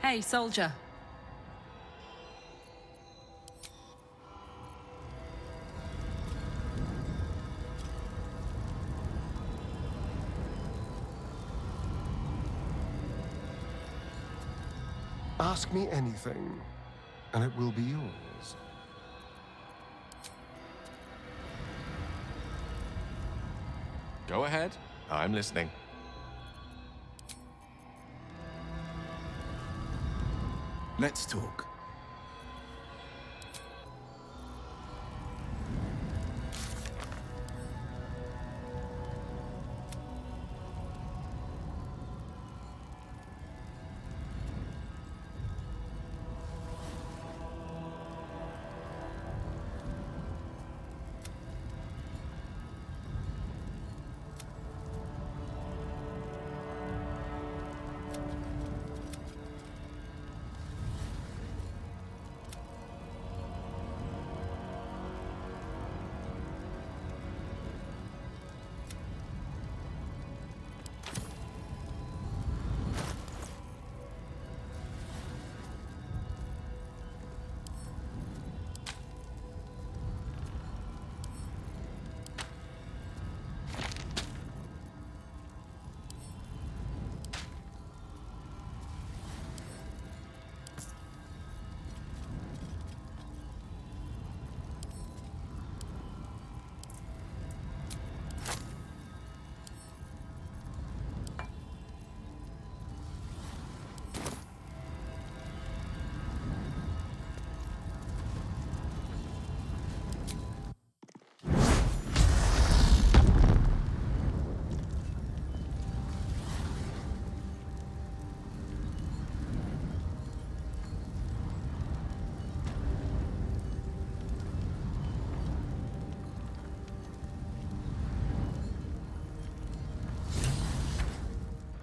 Hey, soldier. Ask me anything, and it will be yours. Go ahead. I'm listening. Let's talk.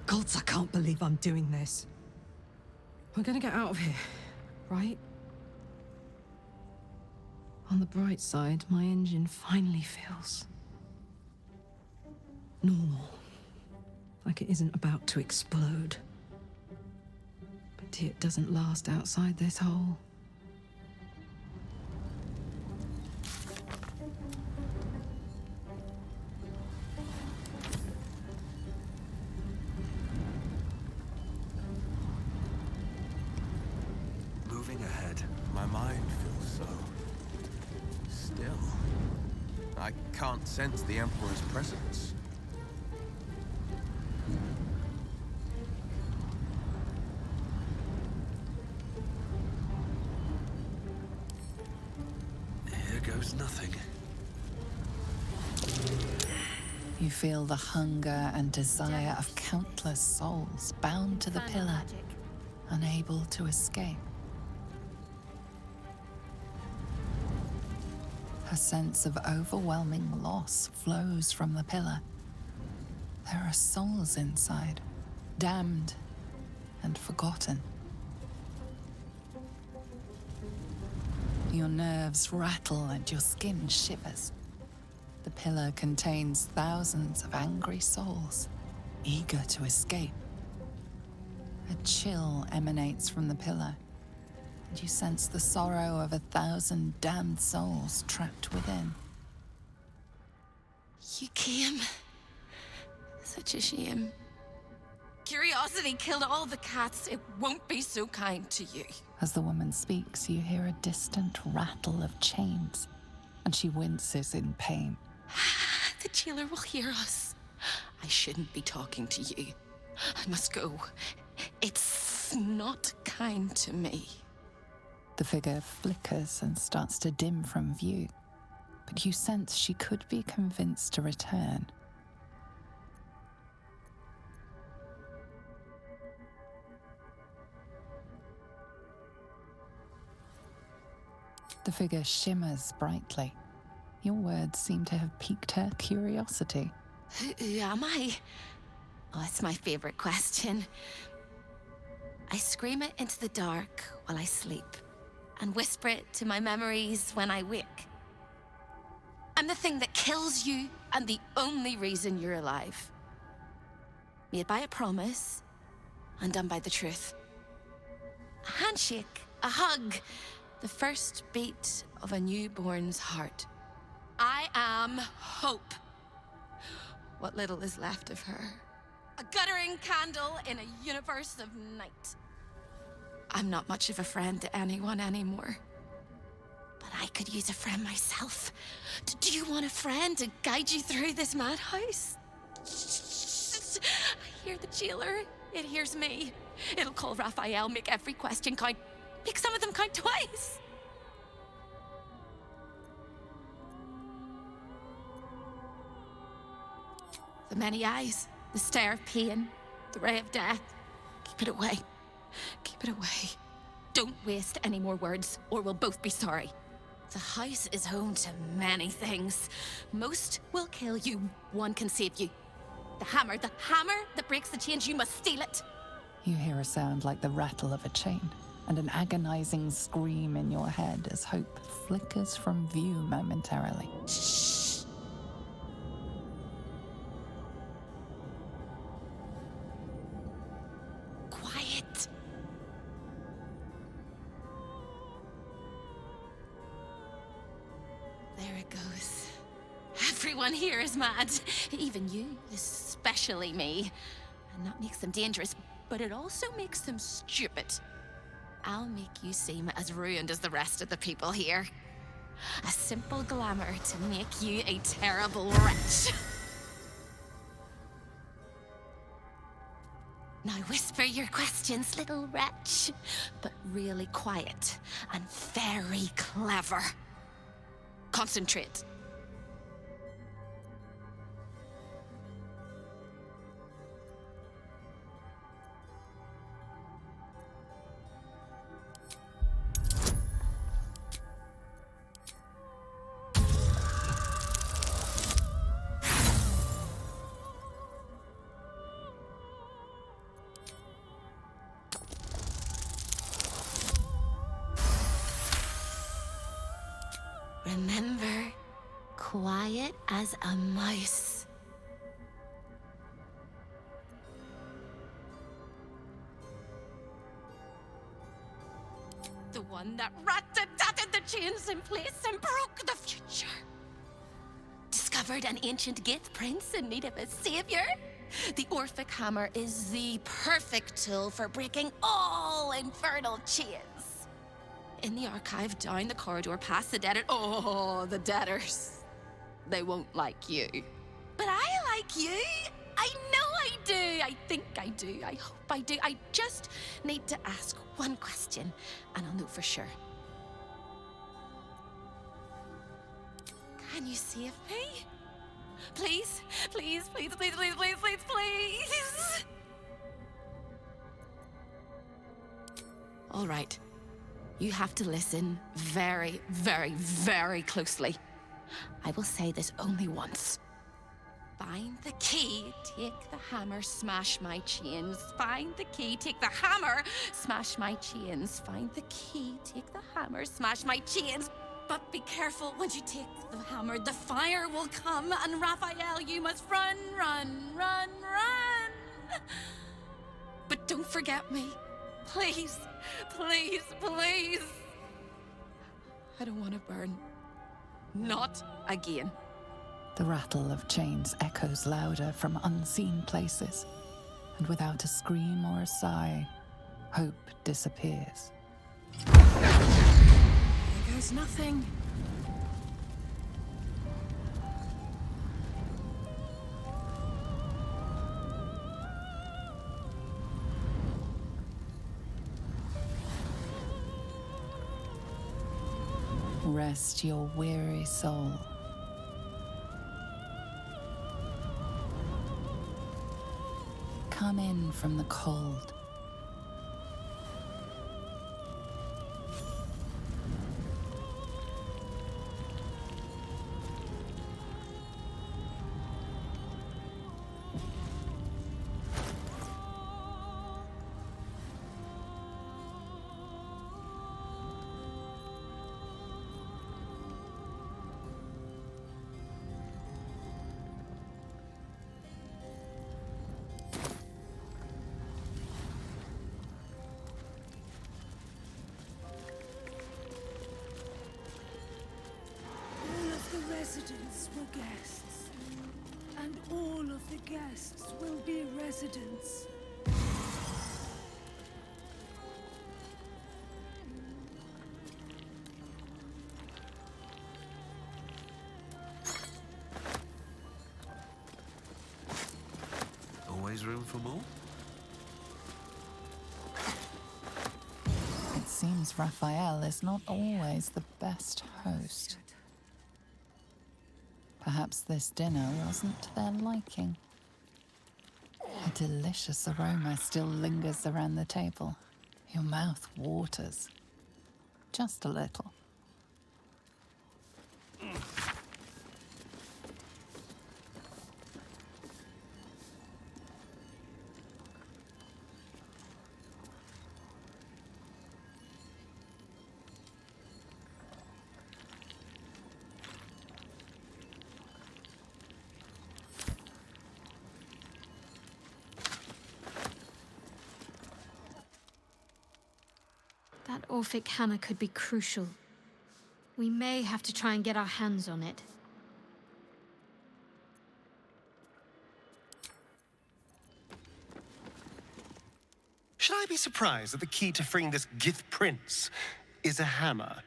Gods, I can't believe I'm doing this. We're gonna get out of here, right? On the bright side, my engine finally feels normal. Like it isn't about to explode. But it doesn't last outside this hole. Moving ahead, my mind feels so still. I can't sense the Emperor's presence. Here goes nothing. You feel the hunger and desire of countless souls bound to the pillar, unable to escape. A sense of overwhelming loss flows from the pillar. There are souls inside, damned and forgotten. Your nerves rattle and your skin shivers. The pillar contains thousands of angry souls, eager to escape. A chill emanates from the pillar, and you sense the sorrow of 1,000 damned souls trapped within. You came. Such a shame. Curiosity killed all the cats. It won't be so kind to you. As the woman speaks, you hear a distant rattle of chains, and she winces in pain. The jailer will hear us. I shouldn't be talking to you. I must go. It's not kind to me. The figure flickers and starts to dim from view, but you sense she could be convinced to return. The figure shimmers brightly. Your words seem to have piqued her curiosity. Who am I? Oh, it's my favorite question. I scream it into the dark while I sleep, and whisper it to my memories when I wake. I'm the thing that kills you, and the only reason you're alive. Made by a promise, undone by the truth. A handshake, a hug, the first beat of a newborn's heart. I am hope. What little is left of her. A guttering candle in a universe of night. I'm not much of a friend to anyone anymore. But I could use a friend myself. Do you want a friend to guide you through this madhouse? I hear the jailer. It hears me. It'll call Raphael, make every question count. Make some of them count twice. The many eyes, the stare of pain, the ray of death. Keep it away. Keep it away. Don't waste any more words, or we'll both be sorry. The house is home to many things. Most will kill you, one can save you. The hammer that breaks the chains, you must steal it. You hear a sound like the rattle of a chain, and an agonizing scream in your head as hope flickers from view momentarily. Shh. Quiet. There it goes. Everyone here is mad. Even you, especially me. And that makes them dangerous, but it also makes them stupid. I'll make you seem as ruined as the rest of the people here. A simple glamour to make you a terrible wretch. Now whisper your questions, little wretch, but really quiet and very clever. Concentrate. Remember, quiet as a mouse. The one that rat-a-tatted the chains in place and broke the future. Discovered an ancient Gith prince in need of a savior. The Orphic hammer is the perfect tool for breaking all infernal chains. In the archive, down the corridor, past the debtor. Oh, the debtors. They won't like you. But I like you. I know I do. I think I do. I hope I do. I just need to ask one question, and I'll know for sure. Can you save me? Please? Please, please, please, please, please, please, please. All right. You have to listen very, very, very closely. I will say this only once. Find the key, take the hammer, smash my chains. Find the key, take the hammer, smash my chains. Find the key, take the hammer, smash my chains. But be careful, when you take the hammer, the fire will come, and Raphael, you must run, run, run, run. But don't forget me. Please, please, please. I don't want to burn. Not again. The rattle of chains echoes louder from unseen places, and without a scream or a sigh, hope disappears. There goes nothing. Rest your weary soul. Come in from the cold. the guests. And all of the guests will be residents. Always room for more? It seems Raphael is not always the best host. Perhaps this dinner wasn't to their liking. A delicious aroma still lingers around the table. Your mouth waters. Just a little. That Orphic hammer could be crucial. We may have to try and get our hands on it. Should I be surprised that the key to freeing this Gith prince is a hammer?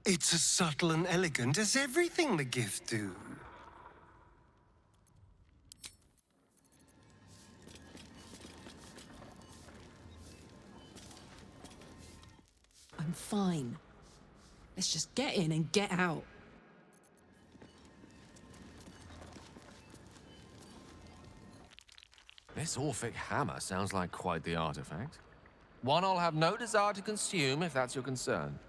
It's as subtle and elegant as everything the Gith do. I'm fine. Let's just get in and get out. This Orphic hammer sounds like quite the artifact. One I'll have no desire to consume, if that's your concern.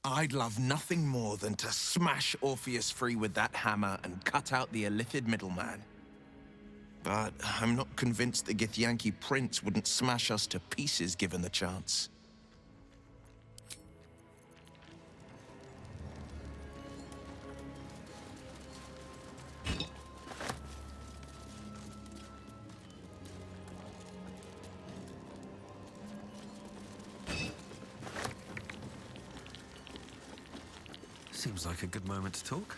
I'd love nothing more than to smash Orpheus free with that hammer and cut out the illithid middleman. But I'm not convinced the Githyanki prince wouldn't smash us to pieces given the chance. Seems like a good moment to talk.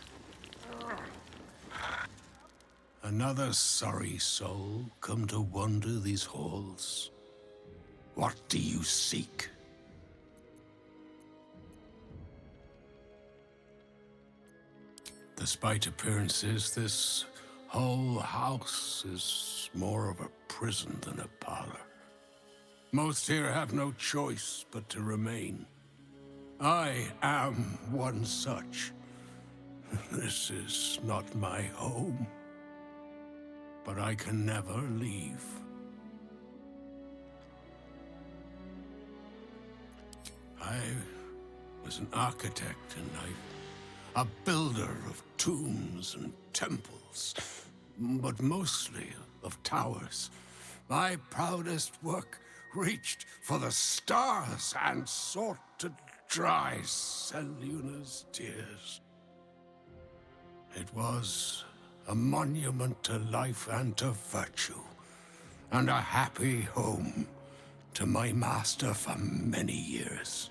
Another sorry soul come to wander these halls. What do you seek? Despite appearances, this whole house is more of a prison than a parlor. Most here have no choice but to remain. I am one such. This is not my home, but I can never leave. I was an architect in life, a builder of tombs and temples, but mostly of towers. My proudest work reached for the stars and sought to dry Selûne's tears. It was a monument to life and to virtue, and a happy home to my master for many years.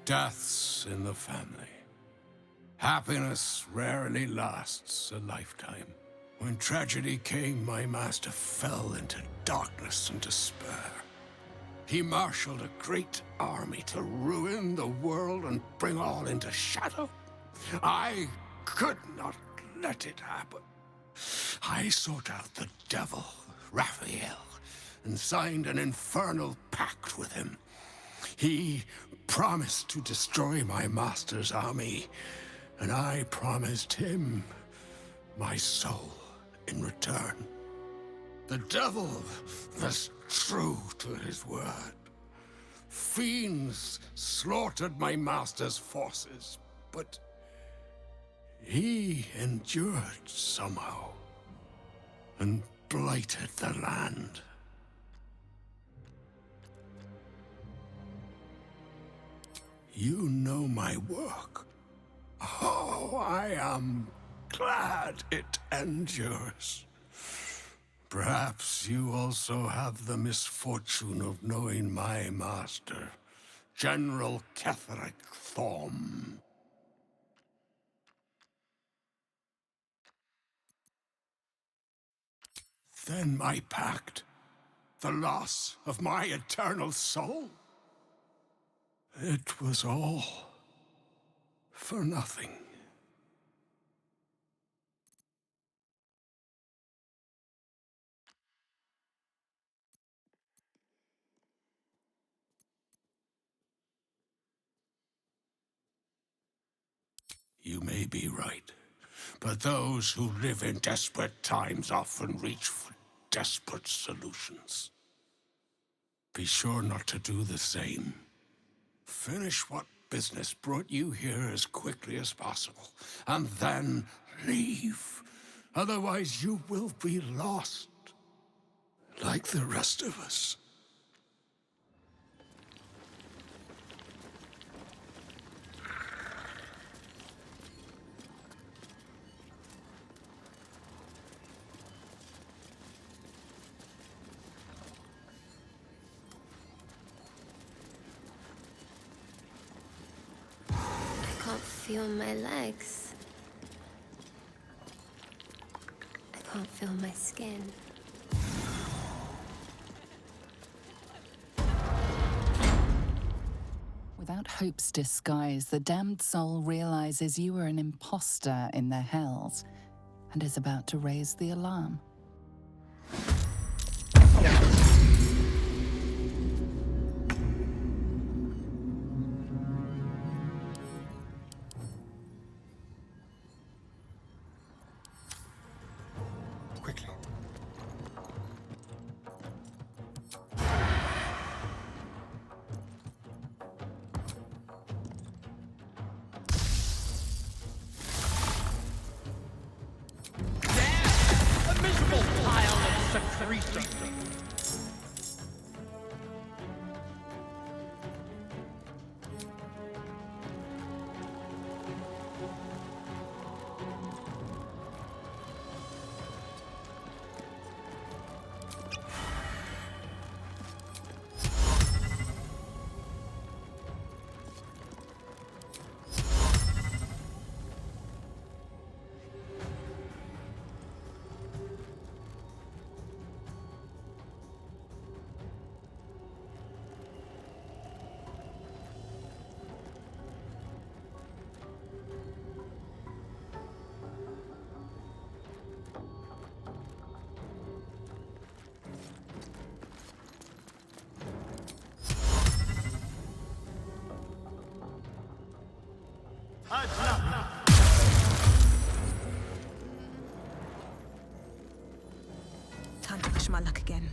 Deaths in the family. Happiness rarely lasts a lifetime. When tragedy came, my master fell into darkness and despair. He marshaled a great army to ruin the world and bring all into shadow. I could not let it happen. I sought out the devil, Raphael, and signed an infernal pact with him. He promised to destroy my master's army, and I promised him my soul in return. The devil was true to his word. Fiends slaughtered my master's forces, but he endured somehow and blighted the land. You know my work. Oh, I am glad it endures. Perhaps you also have the misfortune of knowing my master, General Ketheric Thorm. Then my pact, the loss of my eternal soul, it was all for nothing. You may be right, but those who live in desperate times often reach for desperate solutions. Be sure not to do the same. Finish what business brought you here as quickly as possible, and then leave. Otherwise, you will be lost, like the rest of us. I can't feel my legs. I can't feel my skin. Without hope's disguise, the damned soul realizes you are an imposter in their hells and is about to raise the alarm. Quickly. A miserable pile of secretion. Time to push my luck again.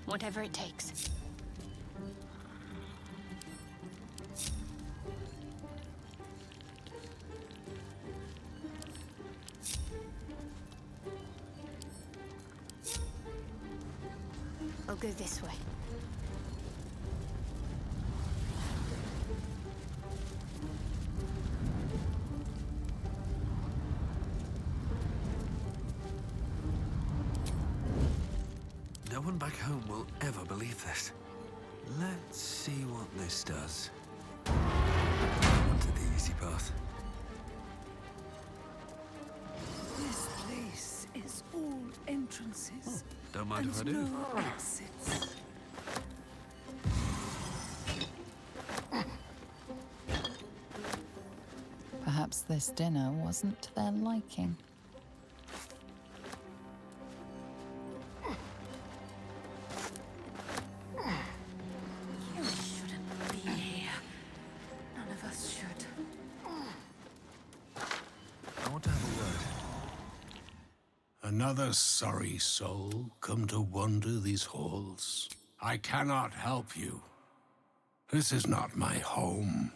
Whatever it takes. I'll go this way. No one back home will ever believe this. Let's see what this does. Onto the easy path. This place is all entrances. Don't mind if I and do. no exits. Perhaps this dinner wasn't to their liking. You shouldn't be here. None of us should. I want to have a word. Another sorry soul come to wander these halls. I cannot help you. This is not my home,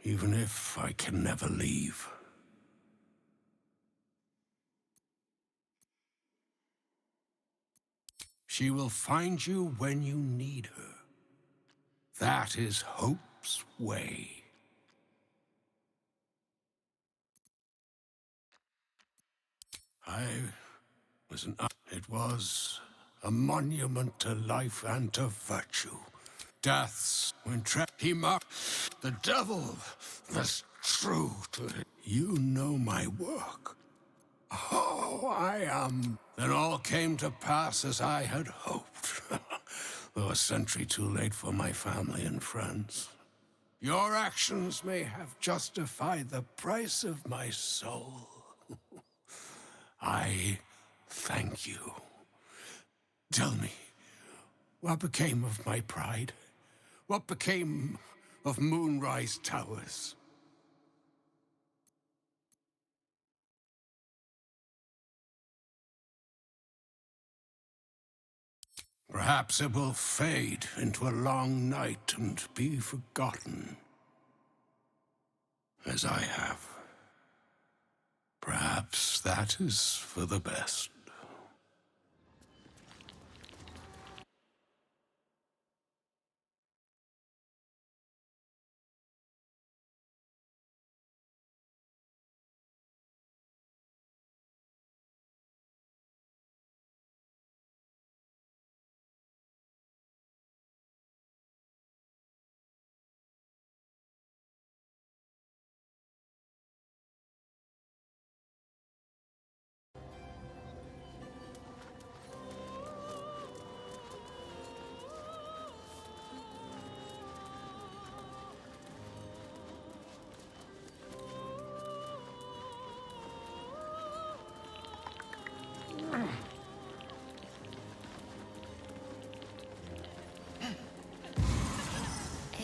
even if I can never leave. She will find you when you need her. That is Hope's way. It was a monument to life and to virtue. Deaths when he mocked the devil was true to him. You know my work. Oh, I am. Then all came to pass as I had hoped. Though a century too late for my family and friends. Your actions may have justified the price of my soul. I thank you. Tell me, what became of my pride? What became of Moonrise Towers? Perhaps it will fade into a long night and be forgotten. As I have. Perhaps that is for the best.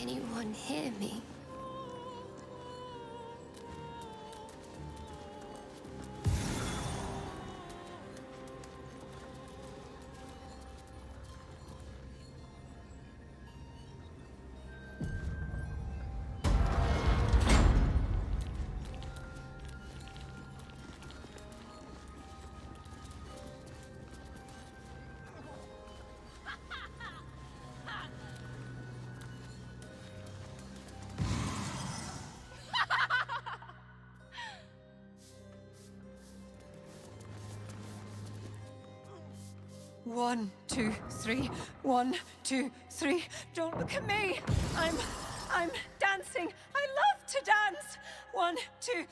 Anyone hear me? One, two, three. 1, 2, 3. Don't look at me. I'm dancing. I love to dance. 1, 2, 3.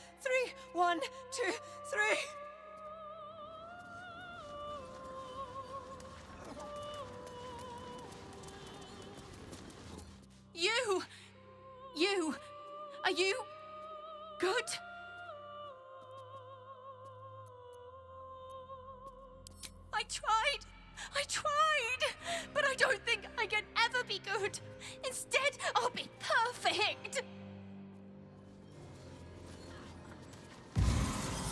1, 2, 3. You, are you good? I tried, but I don't think I can ever be good. Instead, I'll be perfect.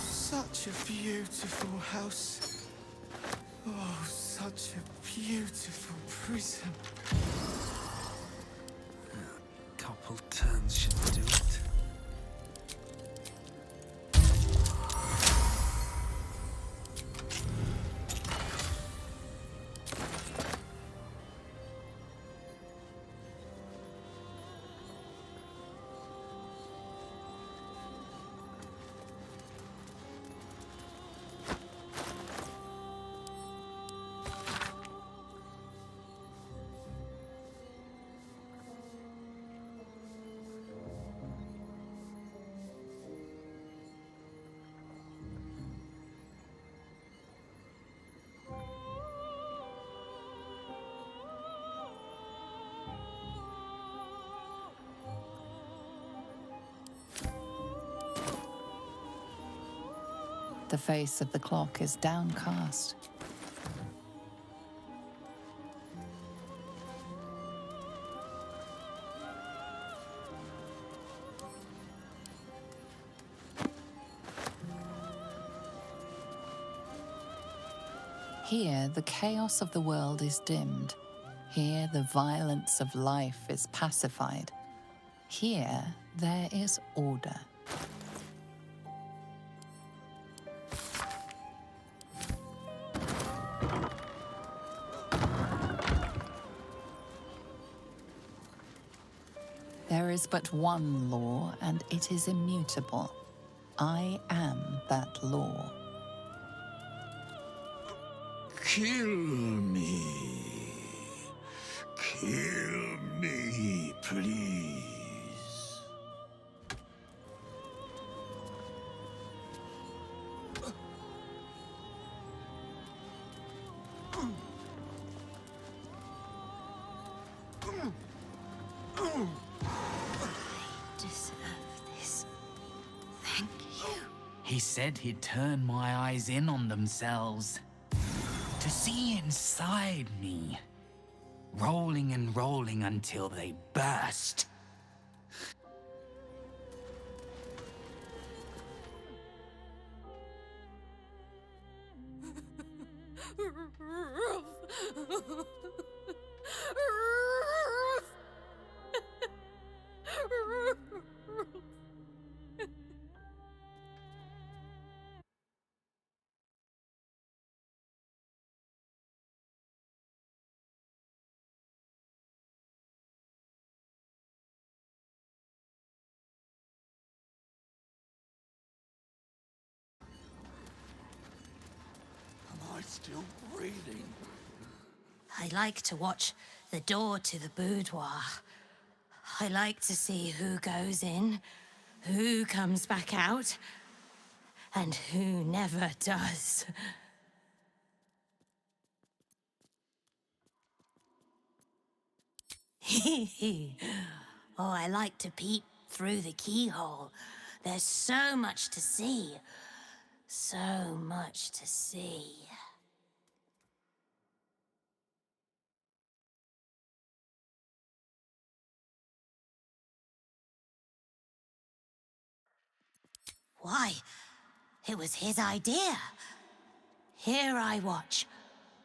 Such a beautiful house. Oh, such a beautiful prison. A couple turns should do it. The face of the clock is downcast. Here, the chaos of the world is dimmed. Here, the violence of life is pacified. Here, there is order. There is but one law, and it is immutable. I am that law. Kill me. Kill me, please. He said he'd turn my eyes in on themselves. To see inside me. Rolling and rolling until they burst. Am I still breathing? I like to watch the door to the boudoir. I like to see who goes in, who comes back out, and who never does. Oh, I like to peep through the keyhole. There's so much to see. So much to see. Why? It was his idea. Here I watch,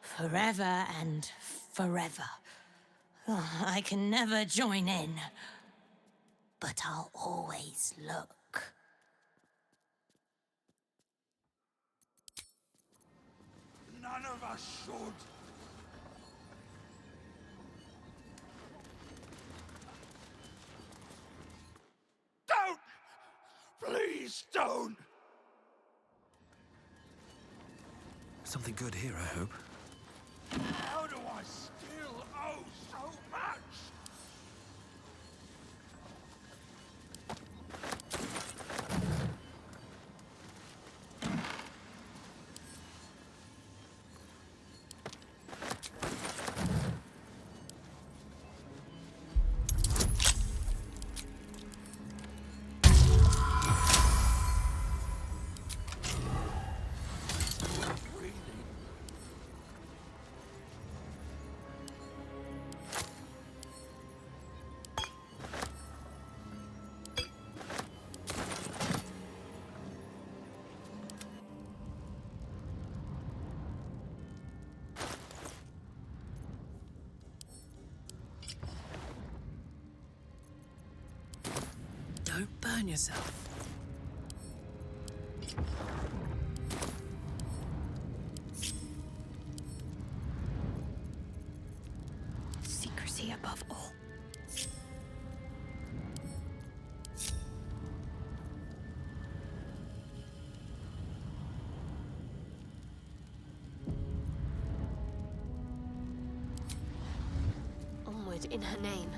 forever and forever. Oh, I can never join in, but I'll always look. None of us should. Don't! Please don't! Something good here, I hope. How do I still owe so much? Burn yourself. Secrecy above all. Onward in her name.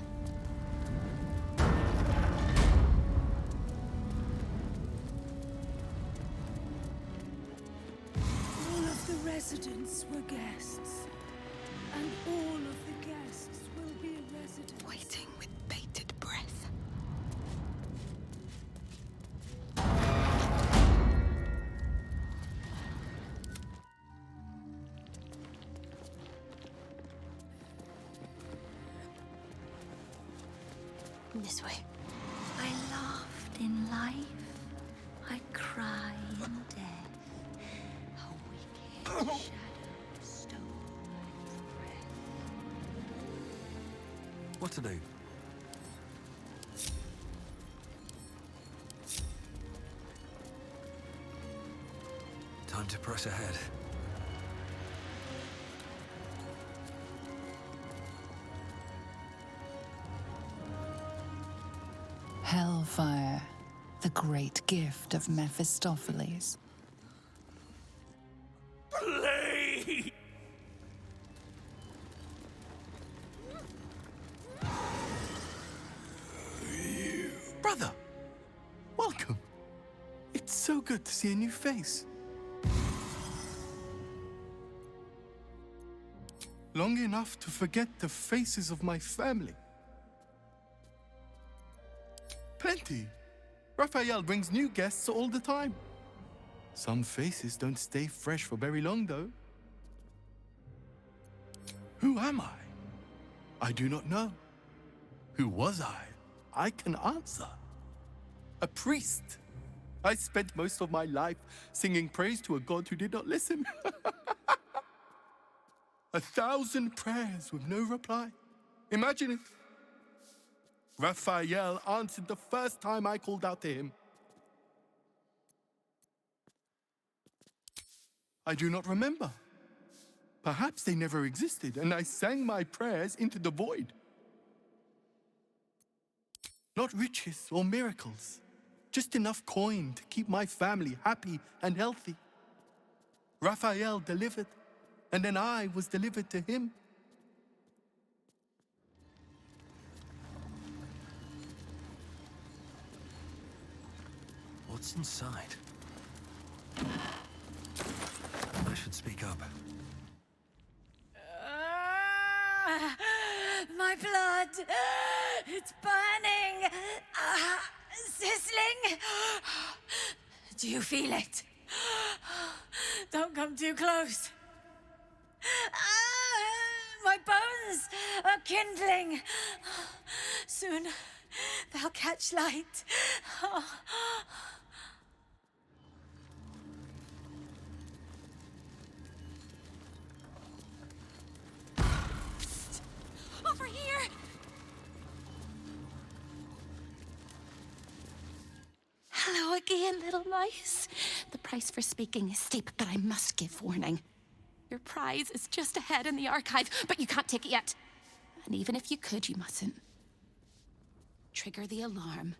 All of the residents were guests, and all of the guests will be residents. Waiting with bated breath. This way. I laughed in life. I cry in death. A wicked shadow stole my breath. What to do? Time to press ahead. Hellfire, the great gift of Mephistopheles. Play! Brother, welcome. It's so good to see a new face. Long enough to forget the faces of my family. Plenty. Raphael brings new guests all the time. Some faces don't stay fresh for very long, though. Who am I? I do not know. Who was I? I can answer. A priest. I spent most of my life singing praise to a god who did not listen. 1,000 prayers with no reply. Imagine it. Raphael answered the first time I called out to him. I do not remember. Perhaps they never existed, and I sang my prayers into the void. Not riches or miracles, just enough coin to keep my family happy and healthy. Raphael delivered, and then I was delivered to him. What's inside? I should speak up. My blood! It's burning! Sizzling! Do you feel it? Don't come too close. My bones are kindling. Soon they'll catch light. Over here! Hello again, little mice. The price for speaking is steep, but I must give warning. Your prize is just ahead in the archive, but you can't take it yet. And even if you could, you mustn't. Trigger the alarm,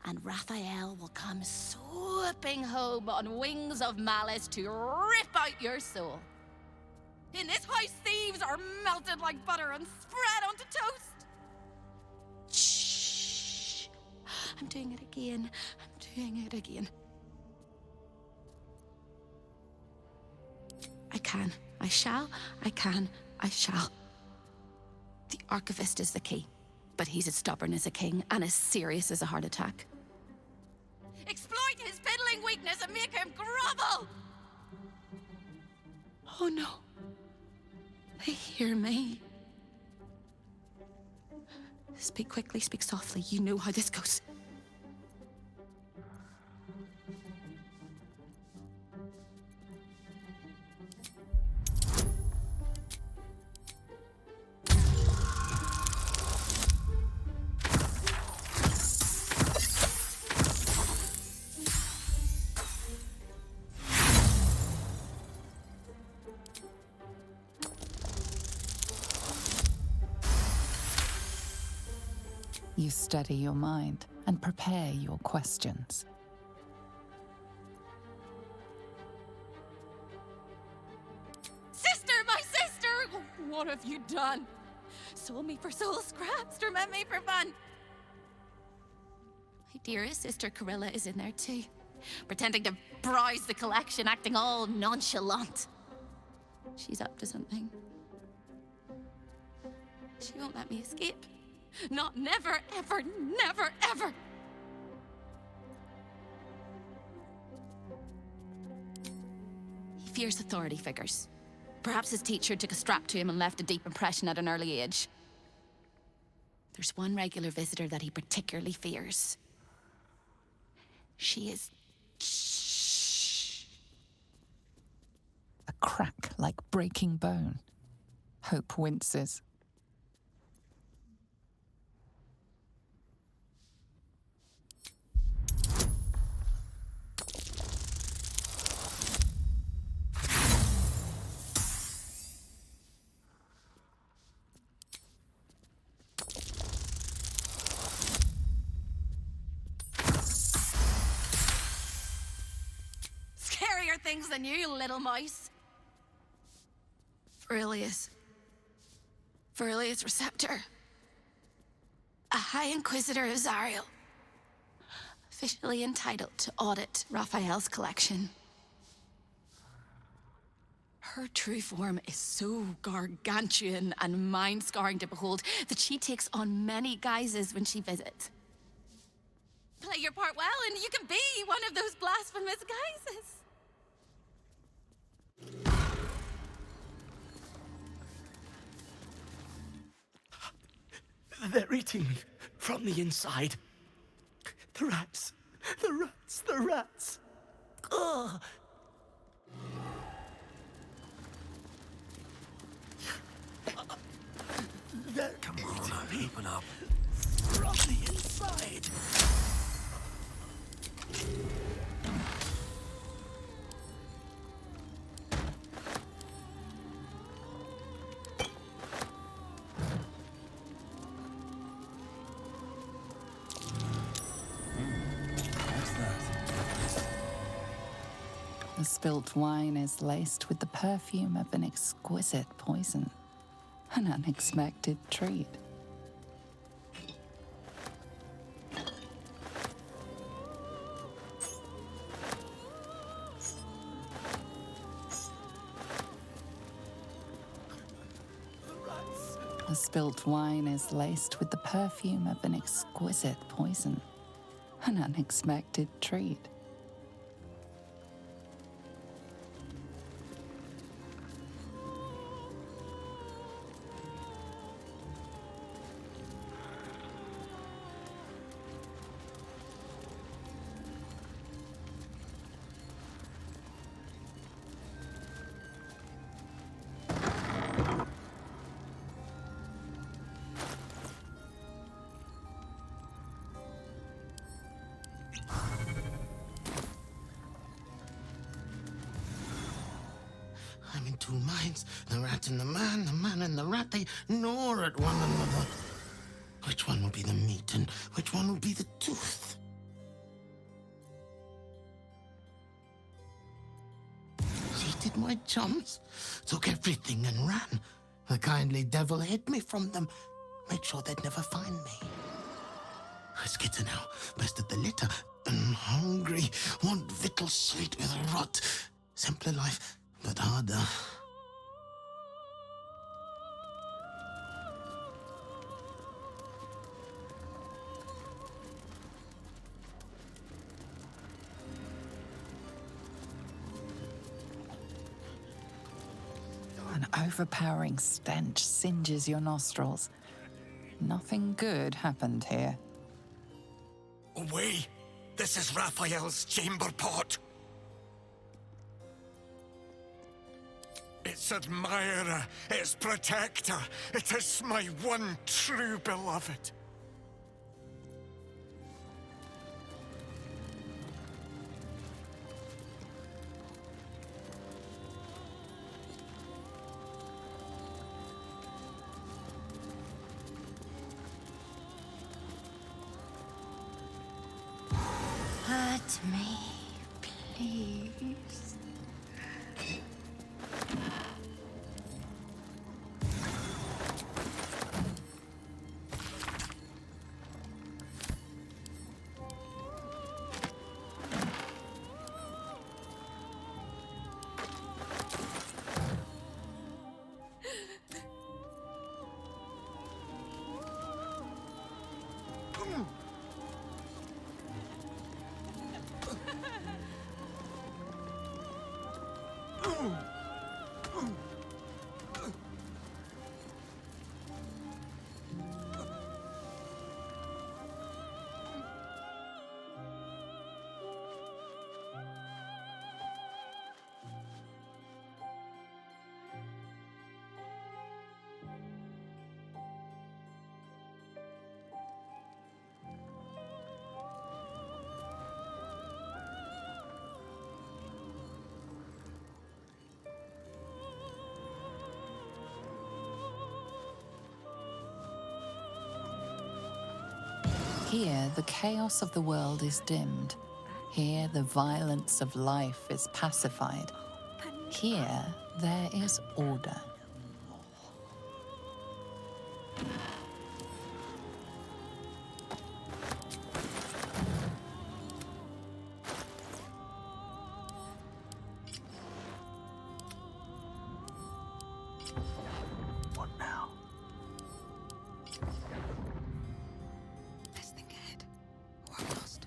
and Raphael will come swooping home on wings of malice to rip out your soul. In this house, thieves are melted like butter and spread onto toast. Shh. I'm doing it again. I'm doing it again. I can. I shall. I can. I shall. The archivist is the key, but he's as stubborn as a king and as serious as a heart attack. Exploit his piddling weakness and make him grovel! Oh no. They hear me. Speak quickly, speak softly. You know how this goes. You steady your mind and prepare your questions. Sister, my sister! What have you done? Sold me for soul scraps, torment me for fun. My dearest sister Carilla is in there too, pretending to browse the collection, acting all nonchalant. She's up to something. She won't let me escape. Not never, ever, never, ever. He fears authority figures. Perhaps his teacher took a strap to him and left a deep impression at an early age. There's one regular visitor that he particularly fears. She is... A crack like breaking bone. Hope winces. Scarier things than you, little mouse. Verilius Receptor. A High Inquisitor of Zariel. Officially entitled to audit Raphael's collection. Her true form is so gargantuan and mind-scarring to behold that she takes on many guises when she visits. Play your part well and you can be one of those blasphemous guises. They're eating me from the inside. The rats. The rats. The rats. Ugh. They're Come on, me open up. from the inside. The spilt wine is laced with the perfume of an exquisite poison. An unexpected treat. The spilt wine is laced with the perfume of an exquisite poison. An unexpected treat. I'm in two minds. The rat and the man and the rat, they gnaw at one another. Which one will be the meat and which one will be the tooth? Cheated my chums, took everything and ran. The kindly devil hid me from them, made sure they'd never find me. I skitter now, bested the litter, and hungry, want victual sweet with rot. Simpler life, but harder. An overpowering stench singes your nostrils. Nothing good happened here. Away! This is Raphael's chamber pot. Its admirer, its protector. It is my one true beloved. me, please. Here, the chaos of the world is dimmed. Here, the violence of life is pacified. Here, there is order. What now? Let's think ahead. We're lost.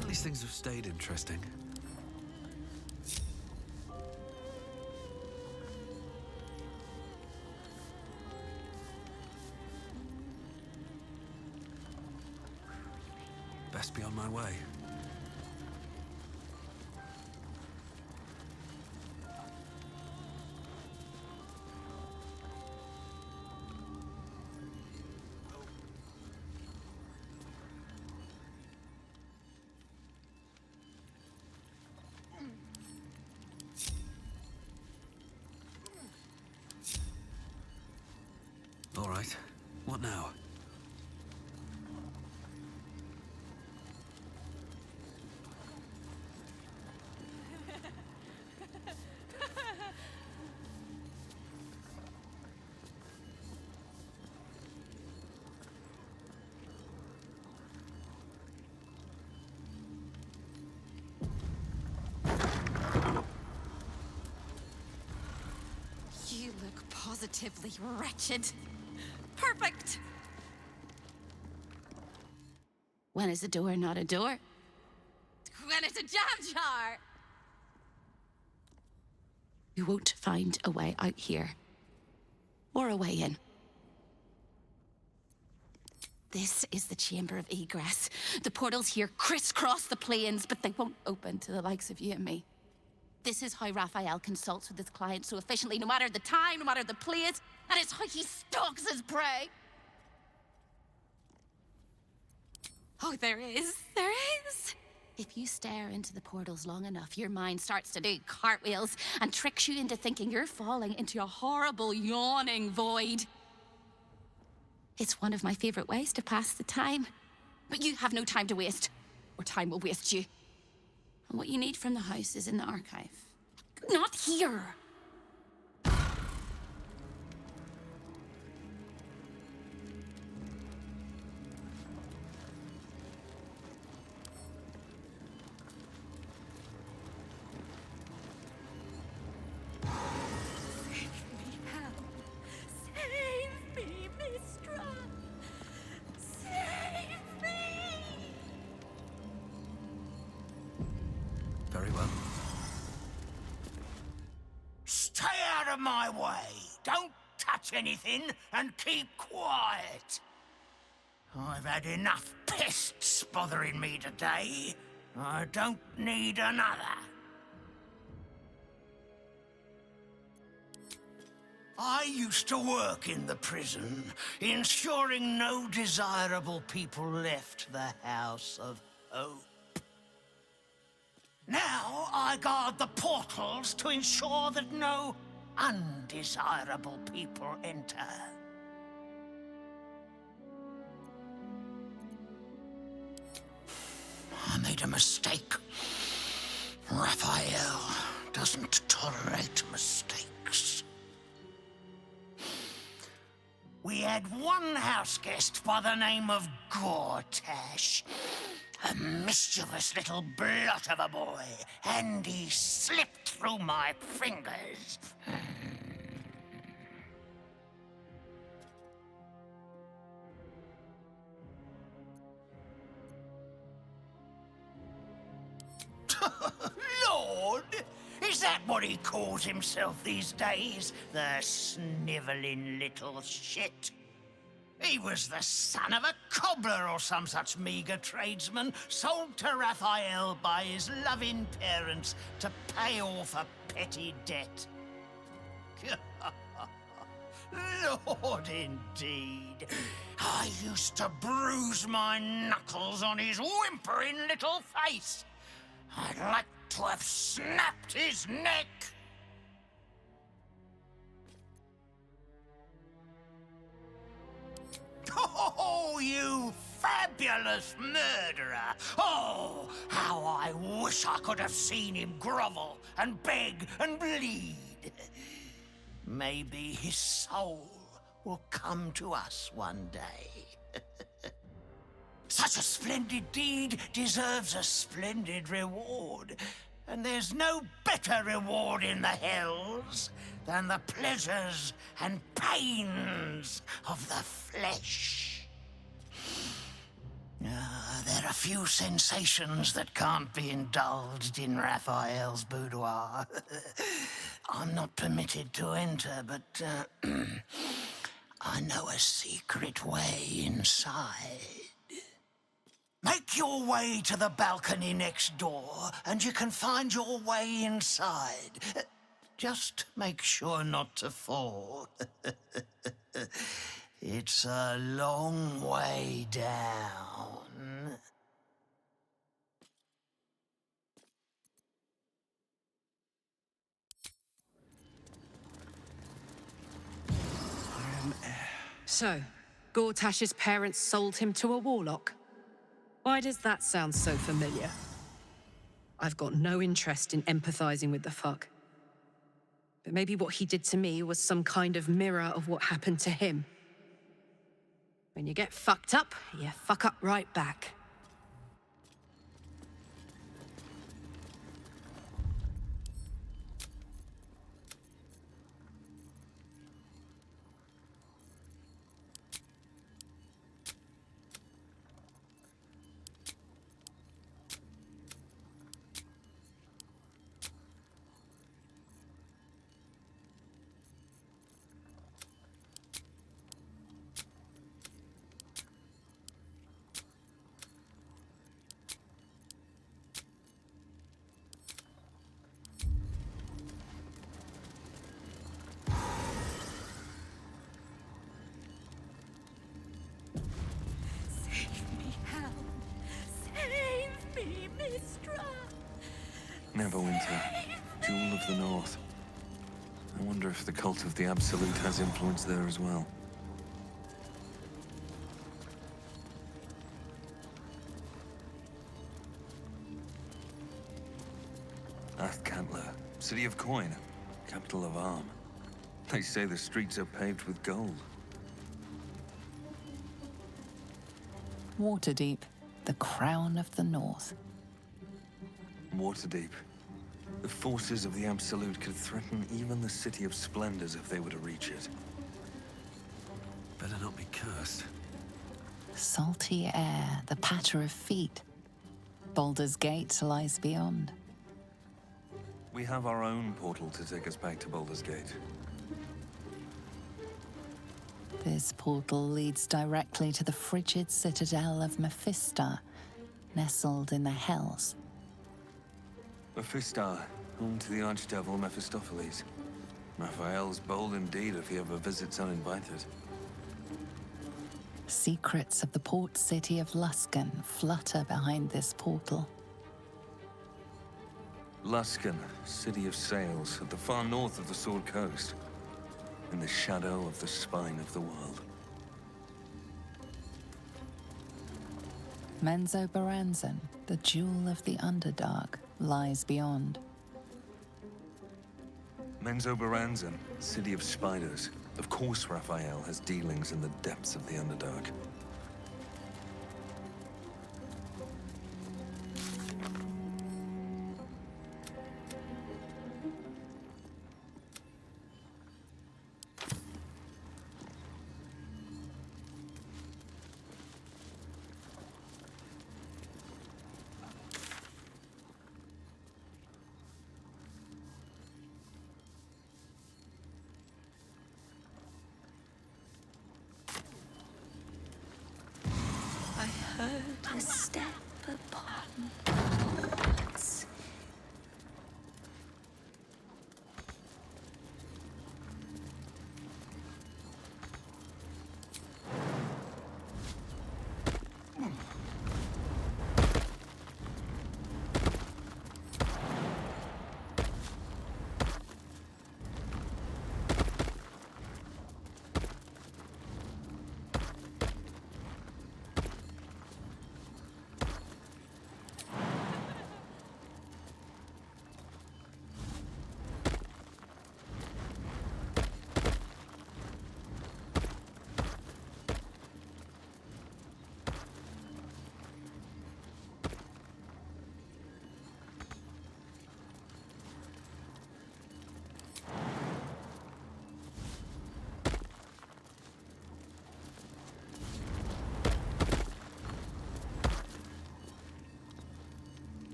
At least things have stayed interesting. Best be on my way. All right. What now? You look positively wretched. Perfect! When is a door not a door? When it's a jam jar! You won't find a way out here. Or a way in. This is the chamber of egress. The portals here crisscross the planes, but they won't open to the likes of you and me. This is how Raphael consults with his clients so efficiently, no matter the time, no matter the place, and it's how he stalks his prey. Oh, there is. If you stare into the portals long enough, your mind starts to do cartwheels and tricks you into thinking you're falling into a horrible, yawning void. It's one of my favorite ways to pass the time. But you have no time to waste, or time will waste you. And what you need from the house is in the archive. Not here! Save me, Mistra! Save me! Very well. Stay out of my way. Don't touch anything and keep quiet. I've had enough pests bothering me today. I don't need another. I used to work in the prison, ensuring no desirable people left the House of Hope. Now I guard the portals to ensure that no undesirable people enter. I made a mistake. Raphael doesn't tolerate mistakes. We had one house guest by the name of Gortash. A mischievous little blot of a boy, and he slipped through my fingers. Lord! Is that what he calls himself these days? The snivelling little shit? He was the son of a cobbler or some such meagre tradesman, sold to Raphael by his loving parents to pay off a petty debt. Lord, indeed. I used to bruise my knuckles on his whimpering little face. I'd like to have snapped his neck. Oh, you fabulous murderer! Oh, how I wish I could have seen him grovel and beg and bleed. Maybe his soul will come to us one day. Such a splendid deed deserves a splendid reward. And there's no better reward in the hells than the pleasures and pains of the flesh. There are few sensations that can't be indulged in Raphael's boudoir. I'm not permitted to enter, but I know a secret way inside. Make your way to the balcony next door, and you can find your way inside. Just make sure not to fall. It's a long way down. So, Gortash's parents sold him to a warlock. Why does that sound so familiar? I've got no interest in empathizing with the fuck. But maybe what he did to me was some kind of mirror of what happened to him. When you get fucked up, you fuck up right back. Neverwinter, Jewel of the North. I wonder if the cult of the Absolute has influence there as well. Athkantler, city of coin, capital of arm. They say the streets are paved with gold. Waterdeep, the crown of the North. Waterdeep. The forces of the Absolute could threaten even the City of Splendors if they were to reach it. Better not be cursed. Salty air, the patter of feet. Baldur's Gate lies beyond. We have our own portal to take us back to Baldur's Gate. This portal leads directly to the frigid citadel of Mephistar, nestled in the Hells. Mephistar, home to the archdevil Mephistopheles. Raphael's bold indeed if he ever visits uninvited. Secrets of the port city of Luskan flutter behind this portal. Luskan, city of sails, at the far north of the Sword Coast, in the shadow of the spine of the world. Menzoberranzan, the jewel of the Underdark, lies beyond. Menzoberranzan, city of spiders. Of course Raphael has dealings in the depths of the Underdark. I heard a step upon boards.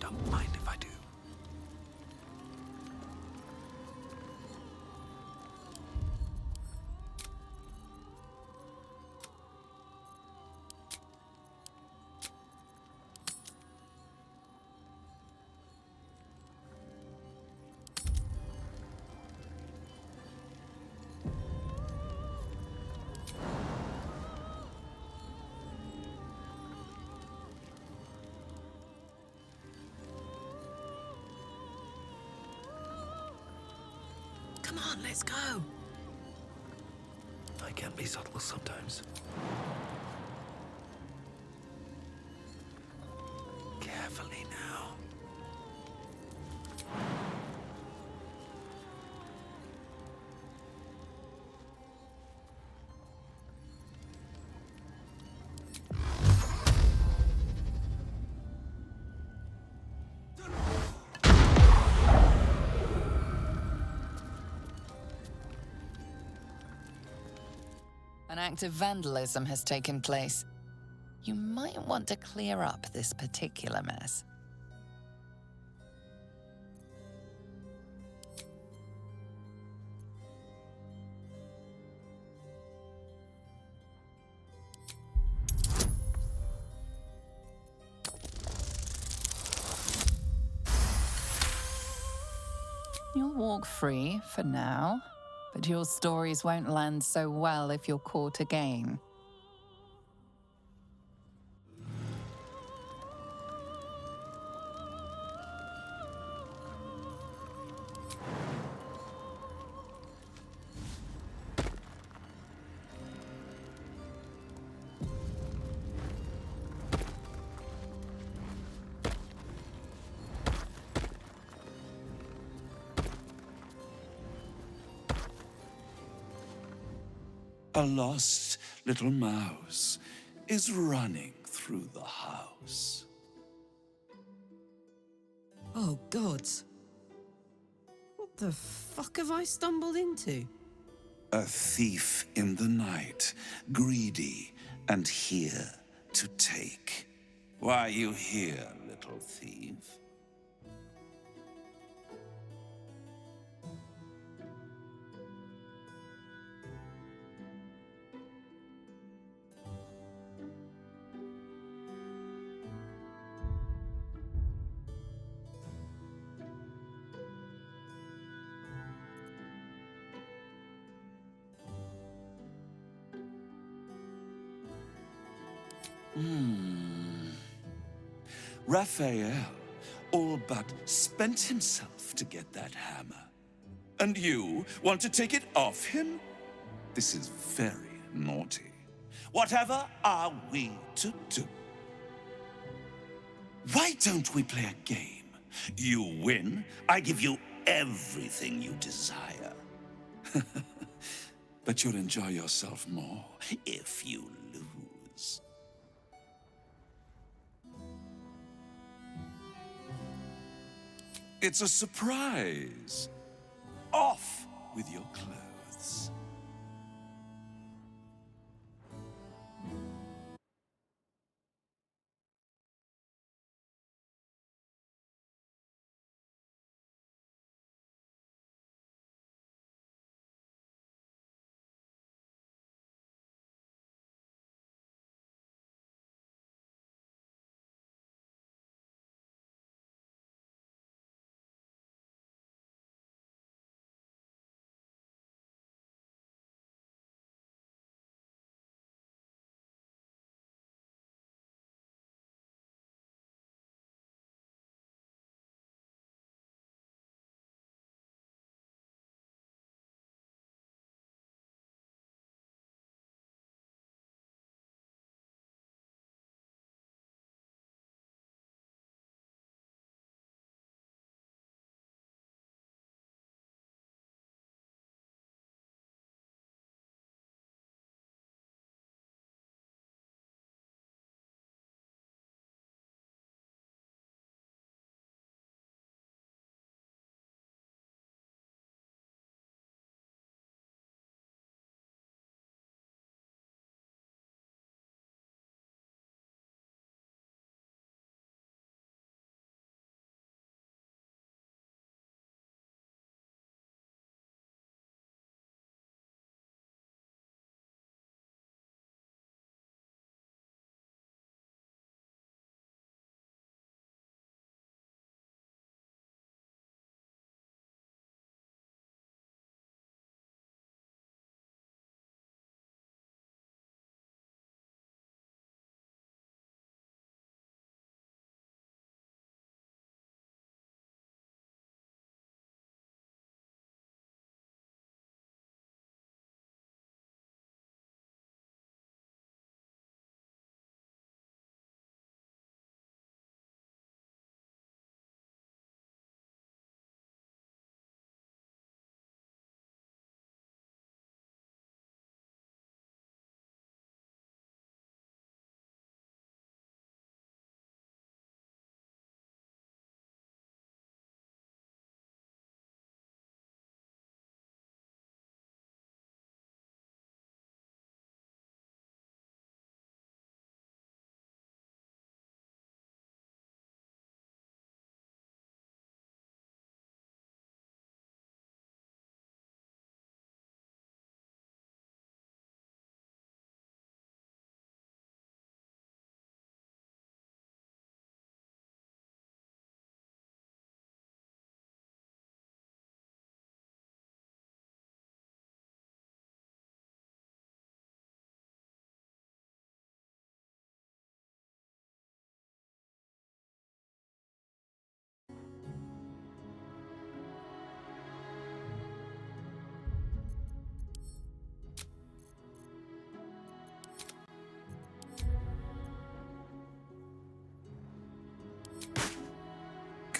Don't mind if I do. Come on, let's go. I can be subtle sometimes. Carefully now. An act of vandalism has taken place. You might want to clear up this particular mess. You'll walk free for now, but your stories won't land so well if you're caught again. A lost little mouse is running through the house. Oh, gods. What the fuck have I stumbled into? A thief in the night, greedy and here to take. Why are you here, little thief? Raphael all but spent himself to get that hammer. And you want to take it off him? This is very naughty. Whatever are we to do? Why don't we play a game? You win, I give you everything you desire. But you'll enjoy yourself more if you lose. It's a surprise. Off with your clothes.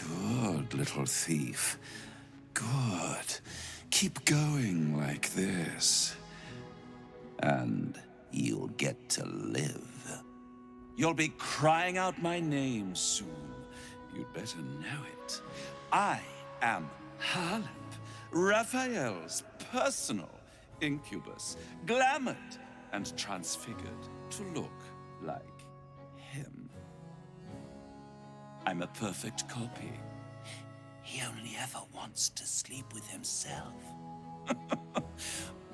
Good little thief. Good. Keep going like this. And you'll get to live. You'll be crying out my name soon. You'd better know it. I am Harlip, Raphael's personal incubus, glamored and transfigured to look like him. I'm a perfect copy. He only ever wants to sleep with himself.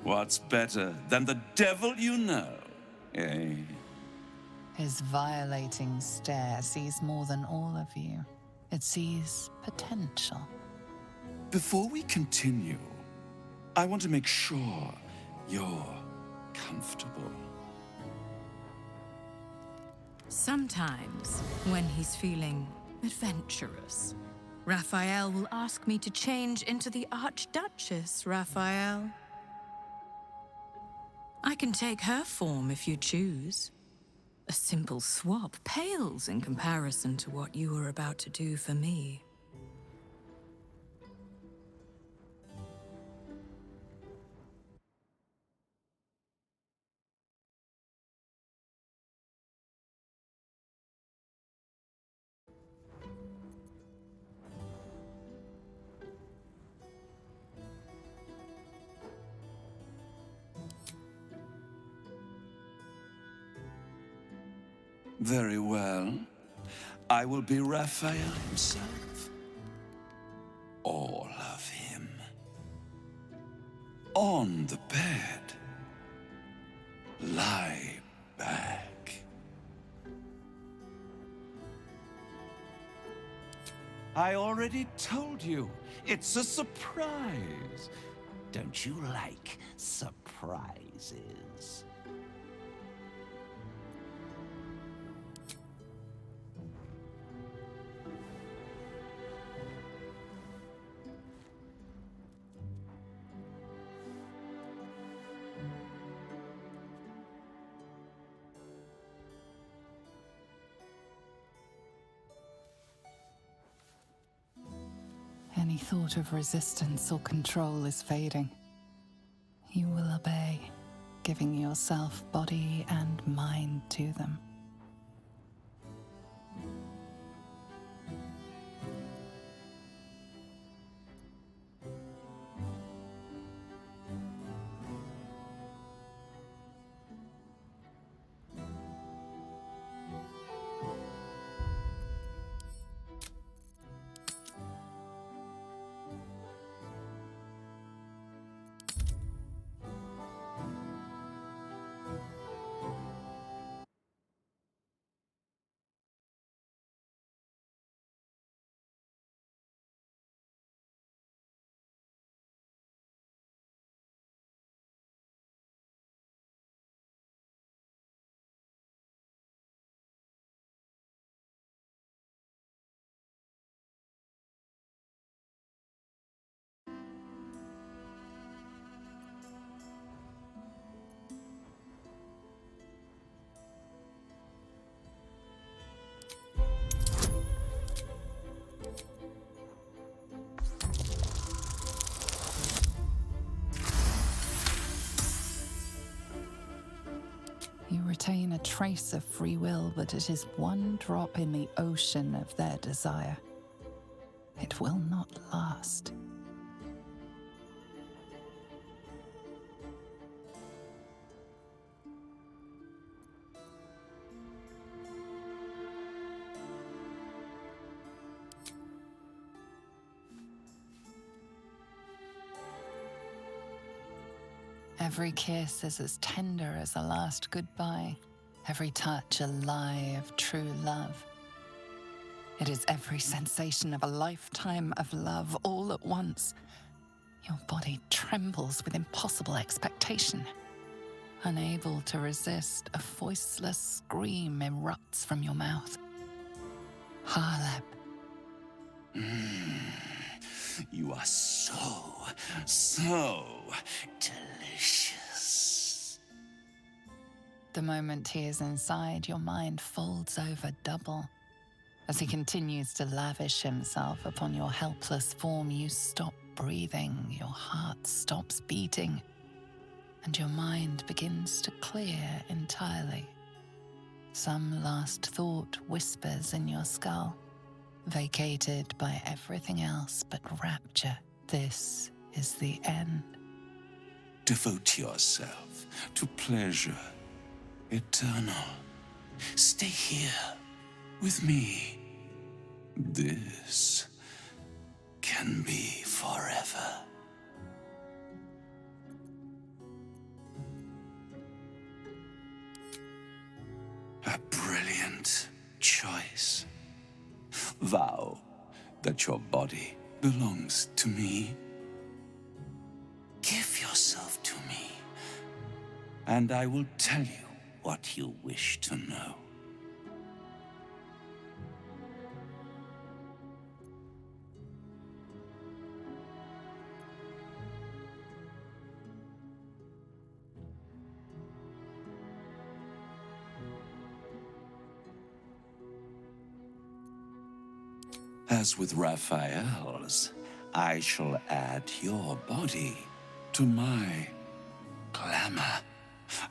What's better than the devil you know, eh? His violating stare sees more than all of you. It sees potential. Before we continue, I want to make sure you're comfortable. Sometimes, when he's feeling adventurous, Raphael will ask me to change into the Archduchess, Raphael. I can take her form if you choose. A simple swap pales in comparison to what you were about to do for me. Very well. I will be Raphael himself. All of him. On the bed. Lie back. I already told you. It's a surprise. Don't you like surprises? Any thought of resistance or control is fading. You will obey, giving yourself body and mind to them. You retain a trace of free will, but it is one drop in the ocean of their desire. It will not last. Every kiss is as tender as a last goodbye, every touch a lie of true love. It is every sensation of a lifetime of love all at once. Your body trembles with impossible expectation. Unable to resist, a voiceless scream erupts from your mouth. Harleb. You are so delicious. The moment he is inside, your mind folds over double. As he continues to lavish himself upon your helpless form, you stop breathing, your heart stops beating, and your mind begins to clear entirely. Some last thought whispers in your skull, vacated by everything else but rapture. This is the end. Devote yourself to pleasure eternal. Stay here with me. This can be forever. A brilliant choice. Vow that your body belongs to me. Give yourself to me, and I will tell you what you wish to know. As with Raphael's, I shall add your body to my glamour.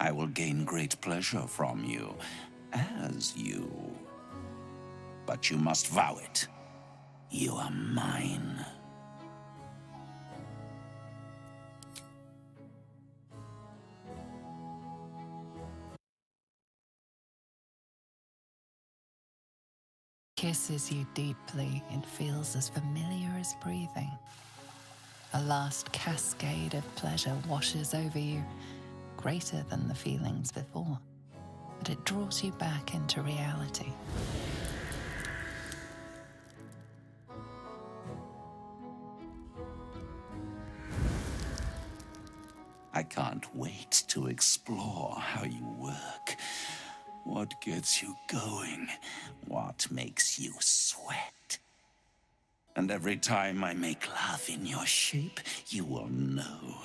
I will gain great pleasure from you, as you. But you must vow it. You are mine. Kisses you deeply, it feels as familiar as breathing. A last cascade of pleasure washes over you, greater than the feelings before, but it draws you back into reality. I can't wait to explore how you work. What gets you going? What makes you sweat? And every time I make love in your shape, you will know.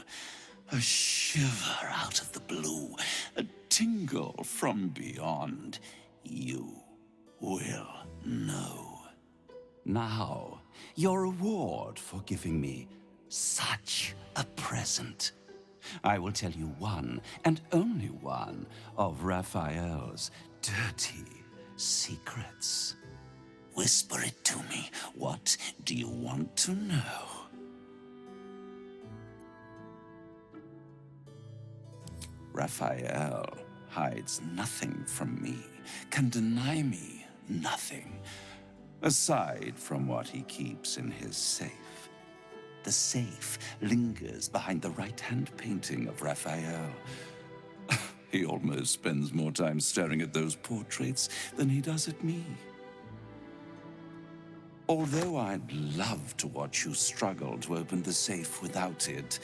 A shiver out of the blue, a tingle from beyond. You will know. Now, your reward for giving me such a present. I will tell you one, and only one, of Raphael's dirty secrets. Whisper it to me. What do you want to know? Raphael hides nothing from me, can deny me nothing, aside from what he keeps in his safe. The safe lingers behind the right-hand painting of Raphael. He almost spends more time staring at those portraits than he does at me. Although I'd love to watch you struggle to open the safe without it,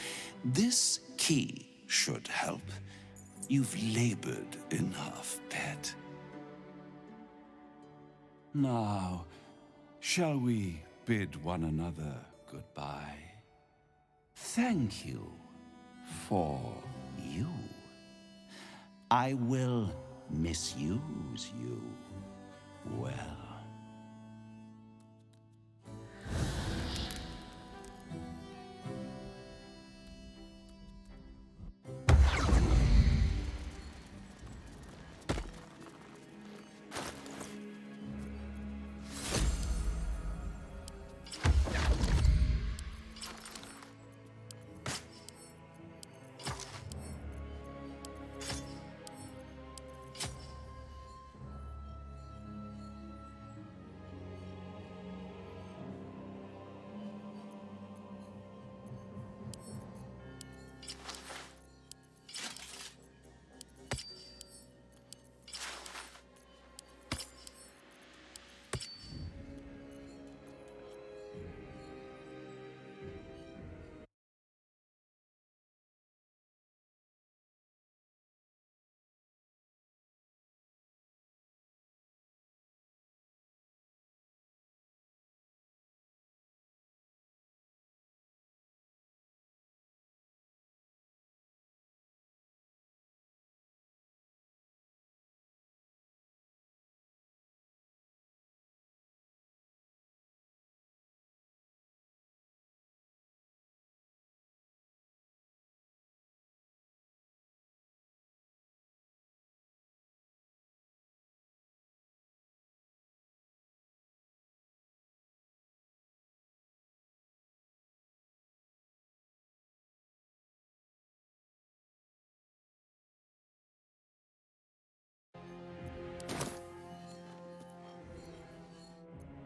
this key should help. You've labored enough, pet. Now, shall we bid one another goodbye? Thank you for you. I will misuse you well.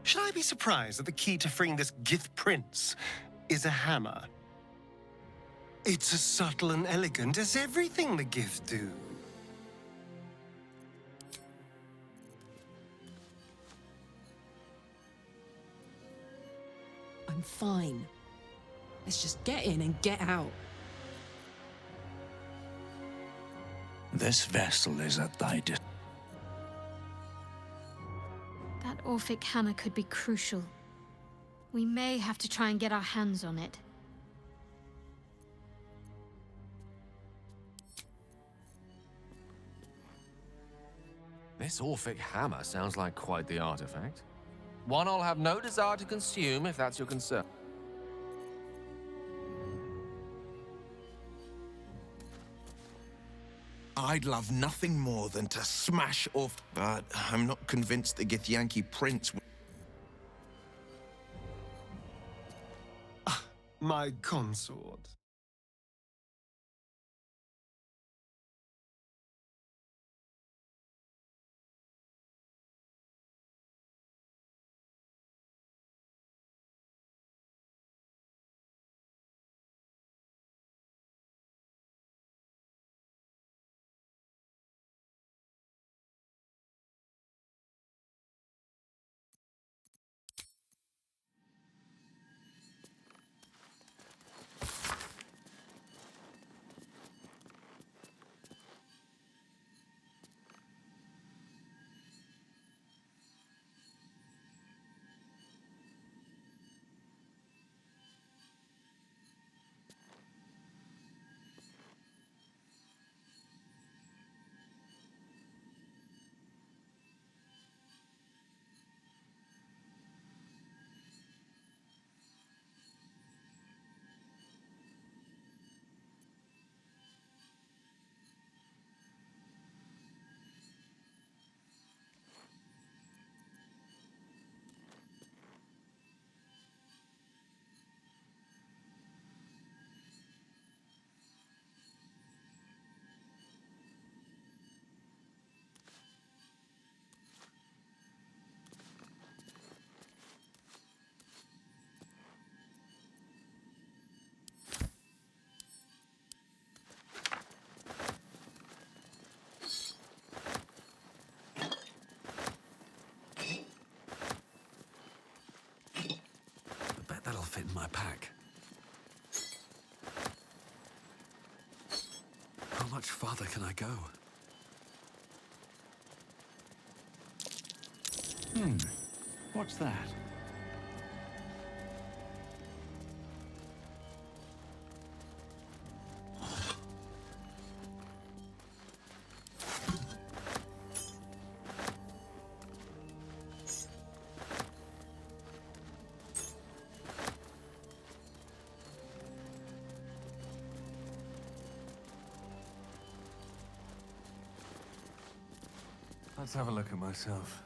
Should I be surprised that the key to freeing this Gith prince is a hammer? It's as subtle and elegant as everything the Gith do. I'm fine. Let's just get in and get out. This vessel is at thy disposal. That Orphic hammer could be crucial. We may have to try and get our hands on it. This Orphic hammer sounds like quite the artifact. One I'll have no desire to consume, if that's your concern. I'd love nothing more than to smash off, but I'm not convinced the Githyanki prince would. My consort. That'll fit in my pack. How much farther can I go? What's that? Let's have a look at myself.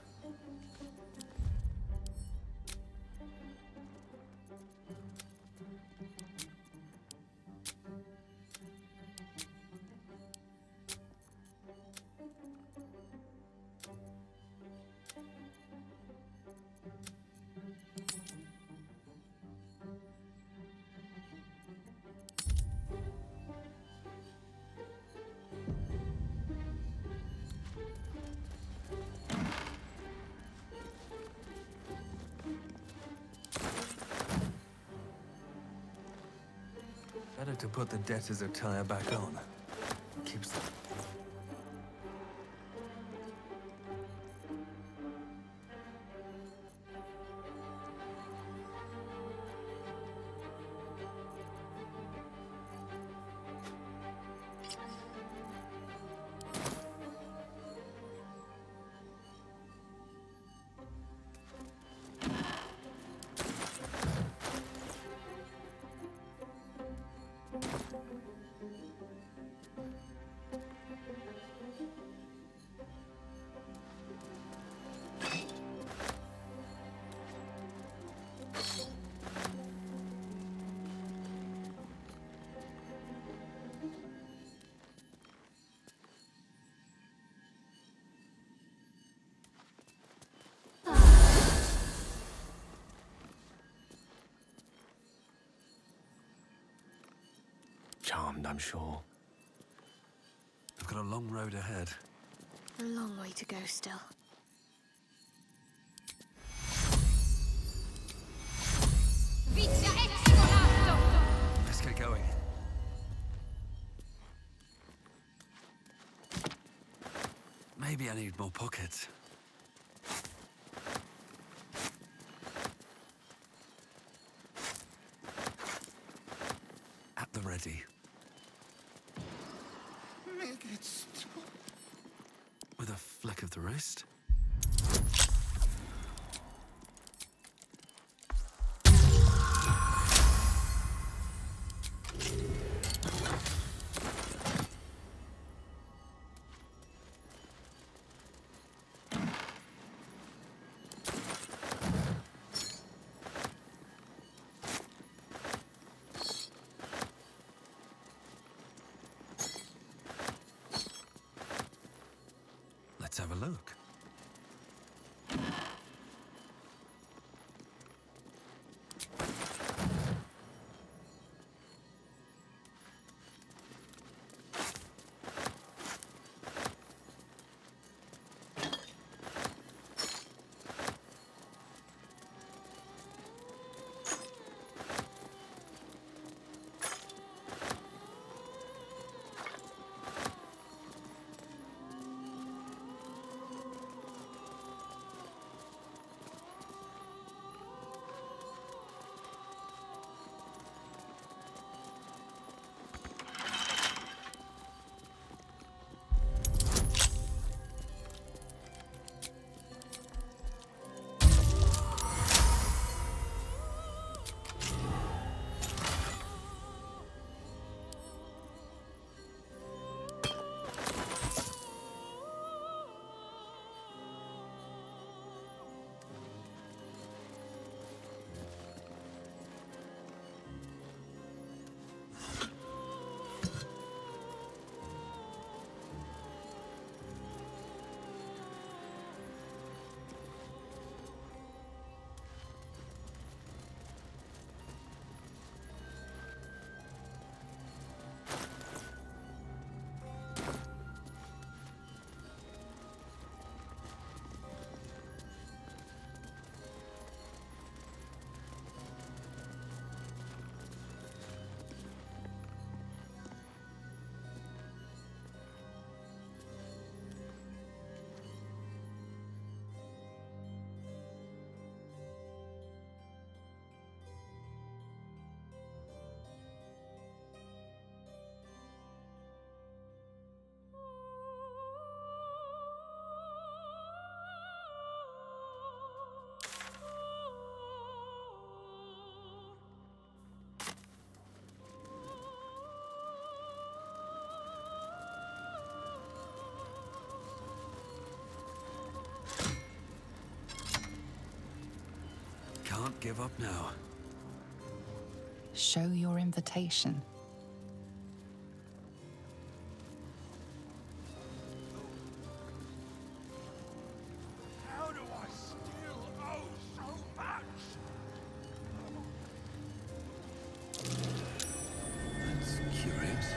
Better to put the debtor's attire back on. Keeps the... Charmed, I'm sure. I've got a long road ahead. A long way to go still. Let's get going. Maybe I need more pockets. At the ready. Make it stop. With a flick of the wrist. Let's have a look. Can't give up now. Show your invitation. How do I still owe so much? That's curious.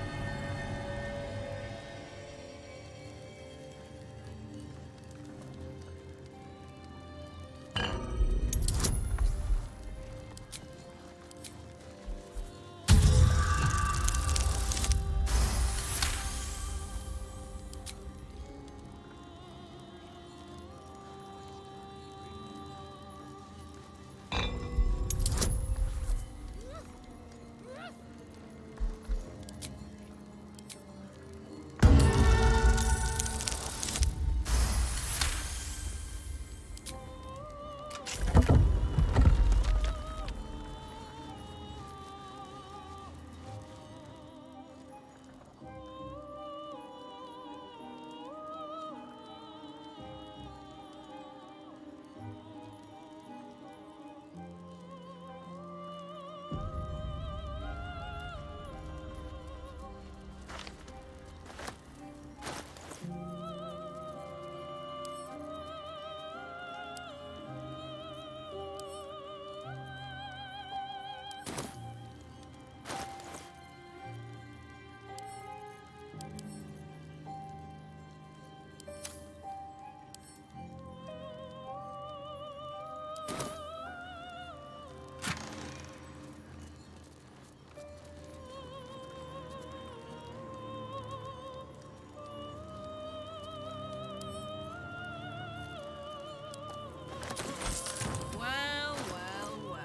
Well, well, well.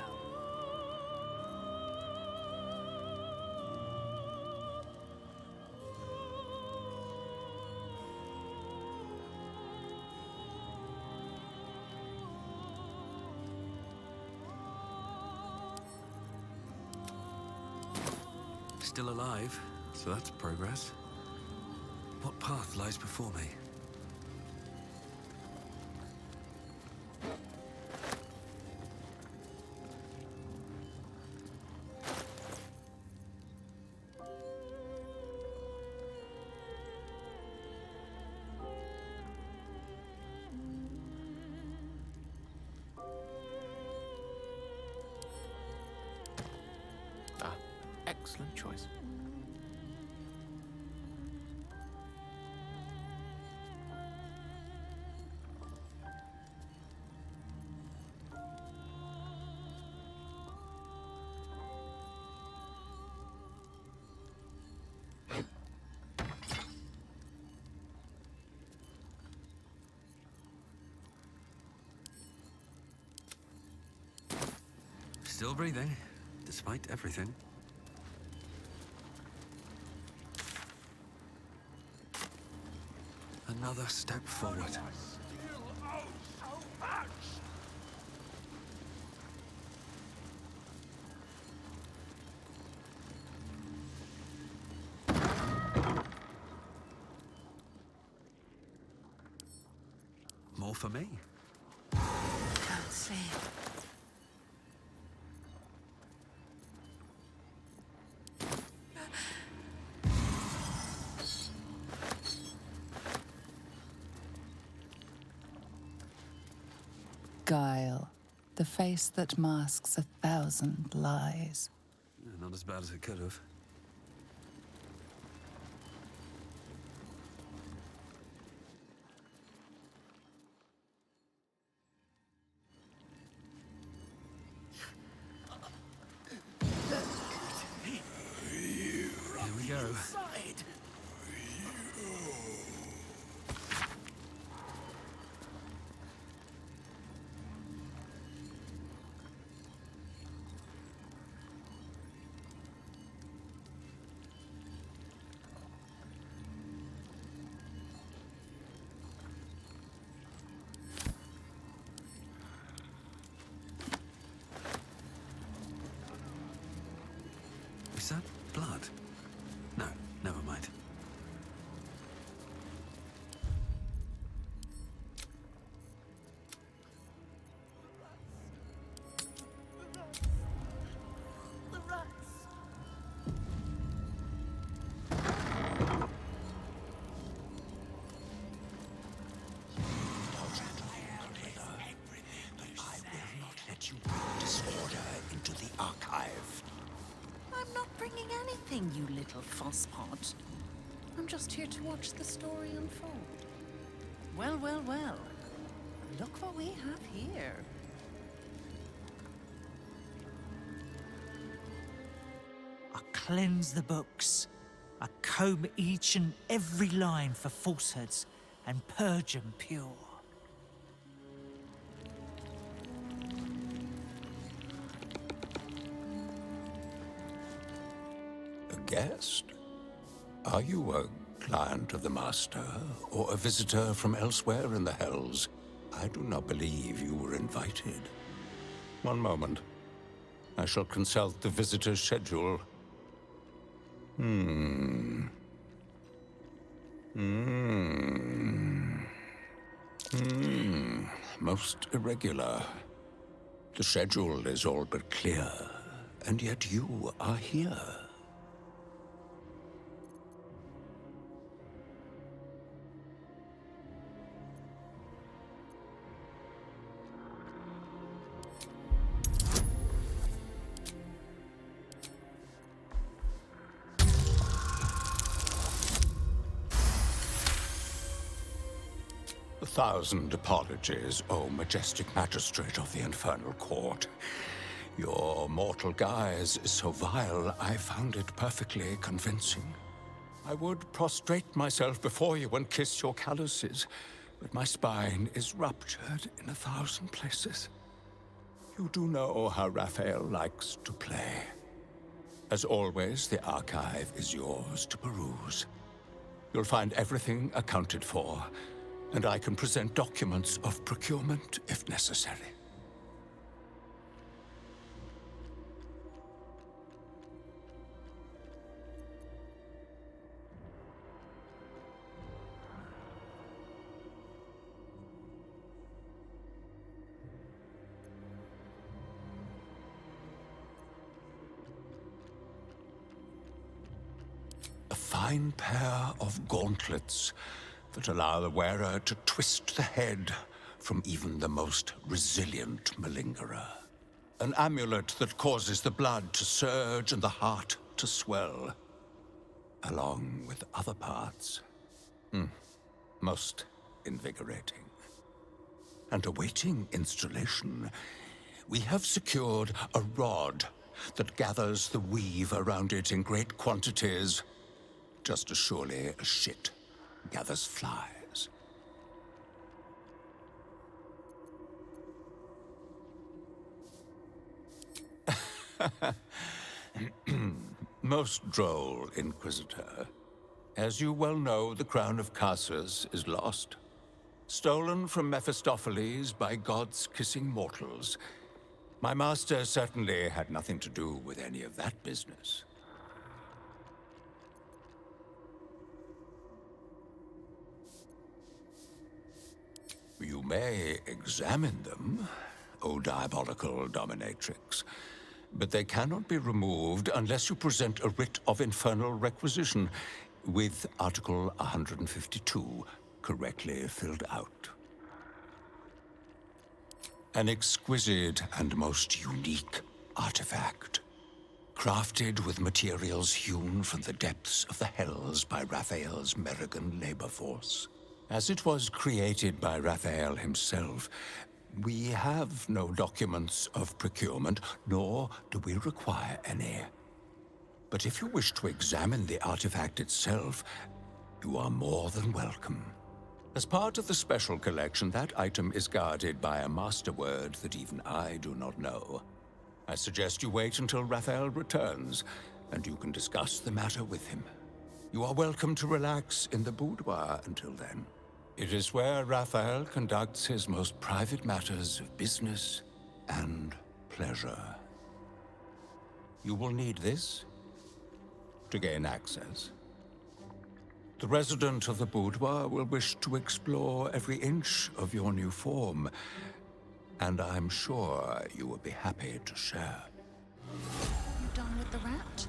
Still alive, so that's progress. What path lies before me? Excellent choice. Still breathing, despite everything. Another step forward. More for me. Can't sleep. Guile, the face that masks 1,000 lies. Not as bad as it could have. Here we go. Is that blood? No, never mind. The rats. Let you bring disorder into the archive. I'm not bringing anything, you little fosspot. I'm just here to watch the story unfold. Well, well, well. Look what we have here. I cleanse the books. I comb each and every line for falsehoods and purge them pure. Guest? Are you a client of the Master, or a visitor from elsewhere in the Hells? I do not believe you were invited. One moment. I shall consult the visitor's schedule. Most irregular. The schedule is all but clear, and yet you are here. Thousand apologies, O majestic magistrate of the Infernal Court. Your mortal guise is so vile, I found it perfectly convincing. I would prostrate myself before you and kiss your calluses, but my spine is ruptured in 1,000 places. You do know how Raphael likes to play. As always, the archive is yours to peruse. You'll find everything accounted for, and I can present documents of procurement if necessary. A fine pair of gauntlets that allow the wearer to twist the head from even the most resilient malingerer. An amulet that causes the blood to surge and the heart to swell, along with other parts. Most invigorating. And awaiting installation, we have secured a rod that gathers the weave around it in great quantities, just as surely as shit gathers flies. Most droll, Inquisitor. As you well know, the crown of Casus is lost. Stolen from Mephistopheles by gods kissing mortals. My master certainly had nothing to do with any of that business. You may examine them, O diabolical dominatrix, but they cannot be removed unless you present a writ of infernal requisition with Article 152 correctly filled out. An exquisite and most unique artifact, crafted with materials hewn from the depths of the hells by Raphael's Merrigan labor force. As it was created by Raphael himself, we have no documents of procurement, nor do we require any. But if you wish to examine the artifact itself, you are more than welcome. As part of the special collection, that item is guarded by a master word that even I do not know. I suggest you wait until Raphael returns, and you can discuss the matter with him. You are welcome to relax in the boudoir until then. It is where Raphael conducts his most private matters of business and pleasure. You will need this to gain access. The resident of the boudoir will wish to explore every inch of your new form, and I'm sure you will be happy to share. You done with the rat?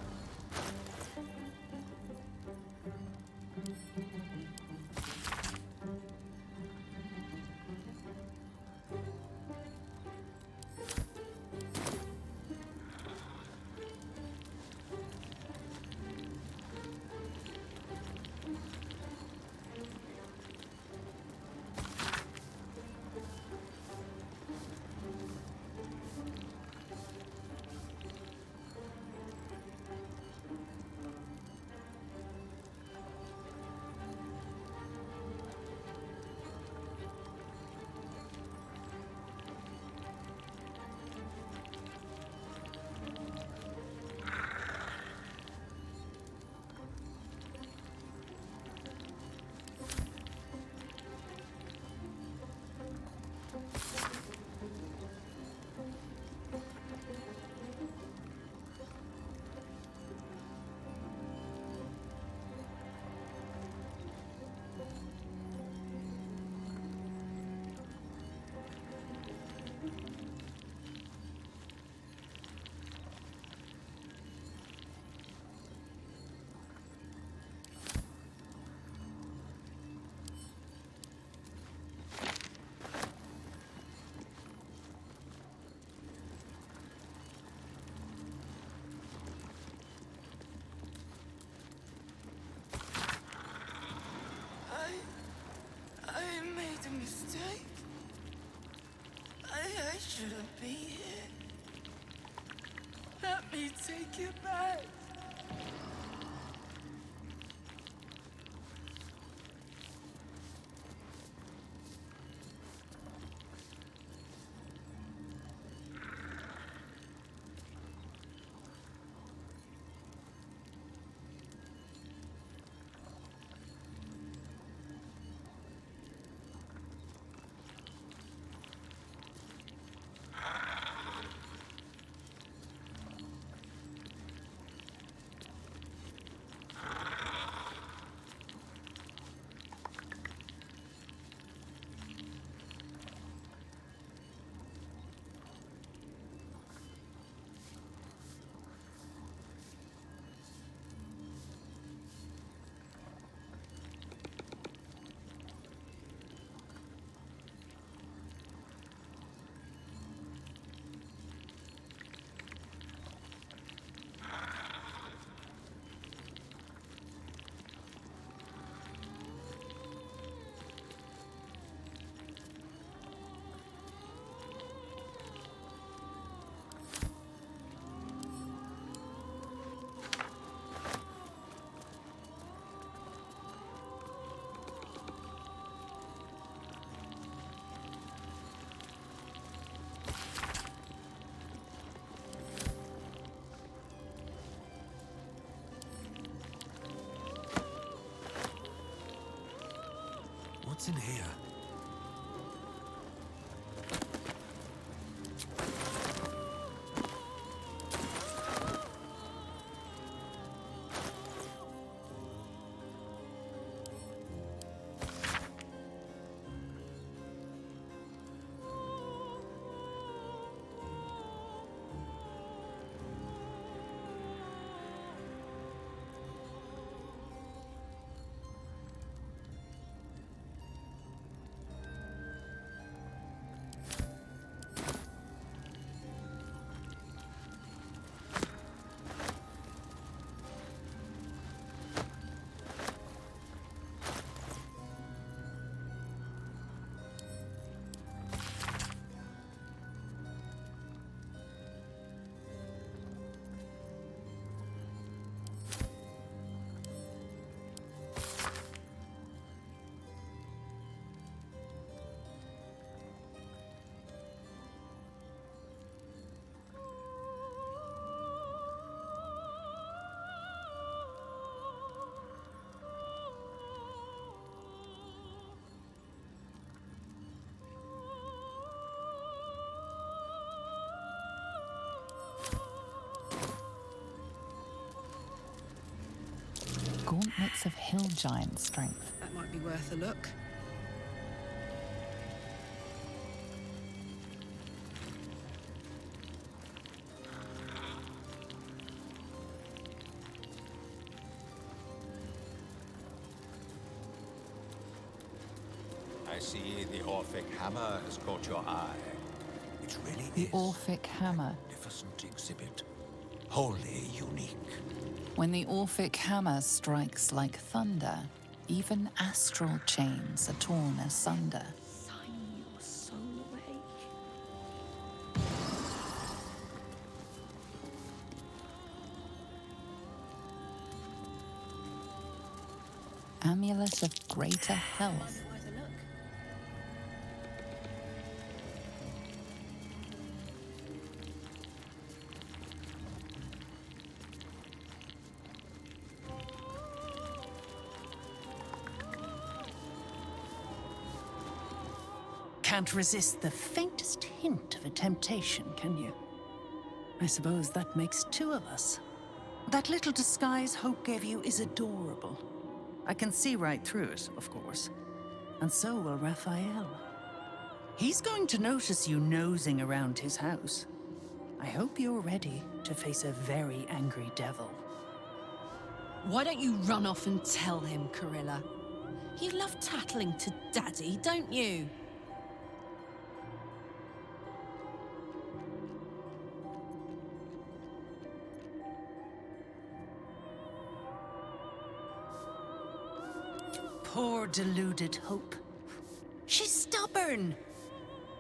I made a mistake. I shouldn't be here. Let me take it back. What's in here? Gauntlets of hill giant strength. That might be worth a look. I see the Orphic hammer has caught your eye. It really The Orphic hammer. magnificent exhibit. Wholly unique. When the Orphic hammer strikes like thunder, even astral chains are torn asunder. Sign your soul away. Amulet of greater health. Can't resist the faintest hint of a temptation, can you? I suppose that makes two of us. That little disguise Hope gave you is adorable. I can see right through it, of course. And so will Raphael. He's going to notice you nosing around his house. I hope you're ready to face a very angry devil. Why don't you run off and tell him, Corilla? You love tattling to Daddy, don't you? Poor deluded Hope. She's stubborn.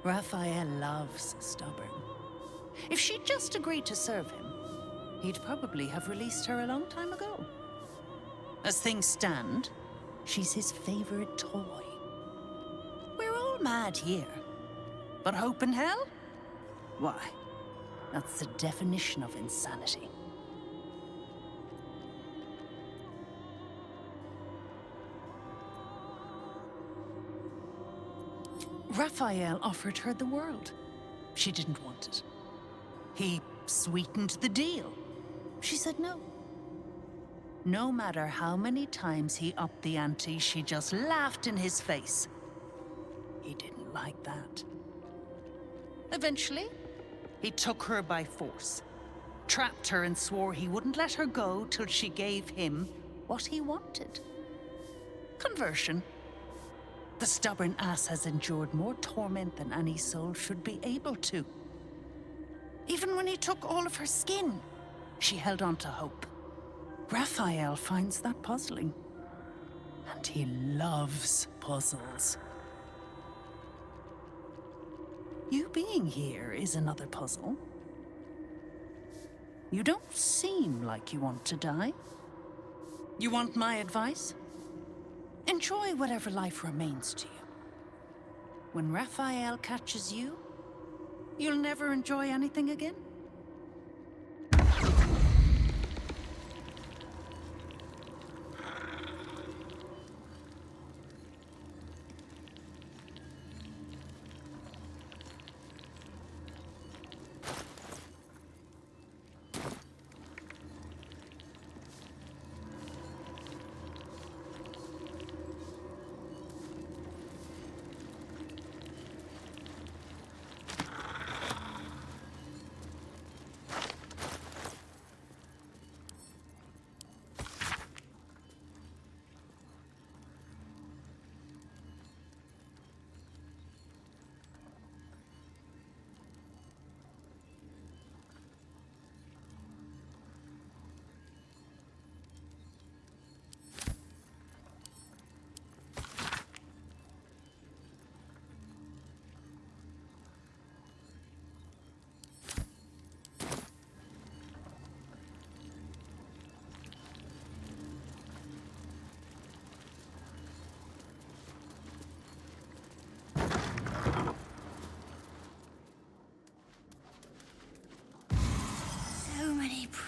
Raphael loves stubborn. If she'd just agreed to serve him, he'd probably have released her a long time ago. As things stand, she's his favorite toy. We're all mad here. But Hope in hell? Why, that's the definition of insanity. Raphael offered her the world. She didn't want it. He sweetened the deal. She said no. No matter how many times he upped the ante, she just laughed in his face. He didn't like that. Eventually, he took her by force, trapped her and swore he wouldn't let her go till she gave him what he wanted. Conversion. The stubborn ass has endured more torment than any soul should be able to. Even when he took all of her skin, she held on to hope. Raphael finds that puzzling. And he loves puzzles. You being here is another puzzle. You don't seem like you want to die. You want my advice? Enjoy whatever life remains to you. When Raphael catches you, you'll never enjoy anything again.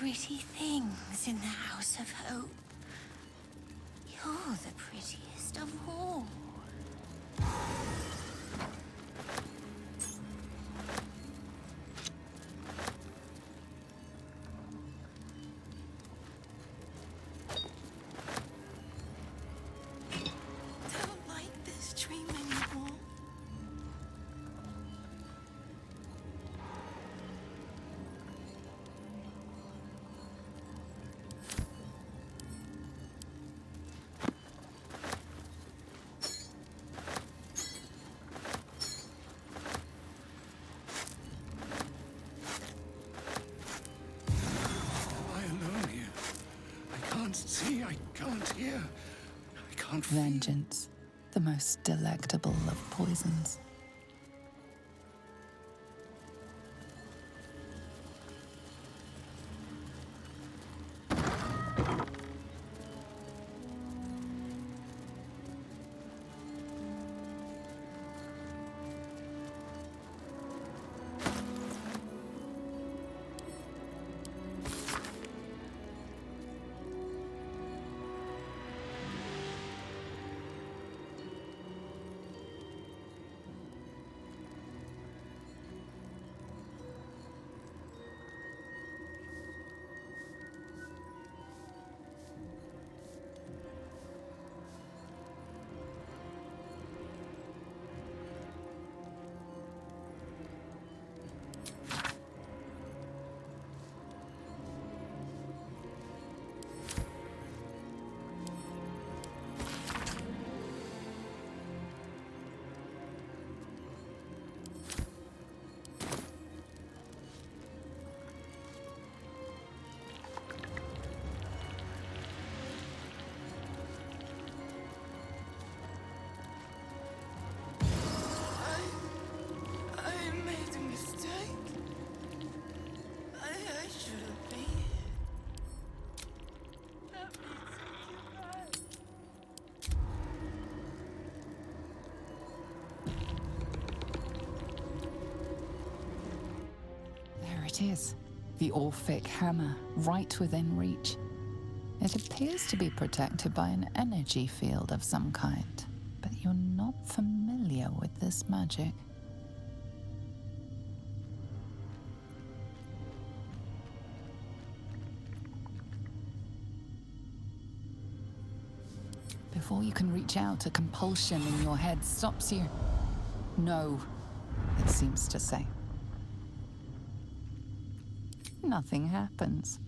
pretty things in the House of Hope. You're the prettiest of all. Don't like this dream anymore. See, I can't hear. I can't feel. Vengeance, the most delectable of poisons. I made a mistake. I shouldn't be here. Let me take you back. There it is. The Orphic hammer, right within reach. It appears to be protected by an energy field of some kind, but you're not familiar with this magic. Before you can reach out, a compulsion in your head stops you. No, it seems to say. Nothing happens.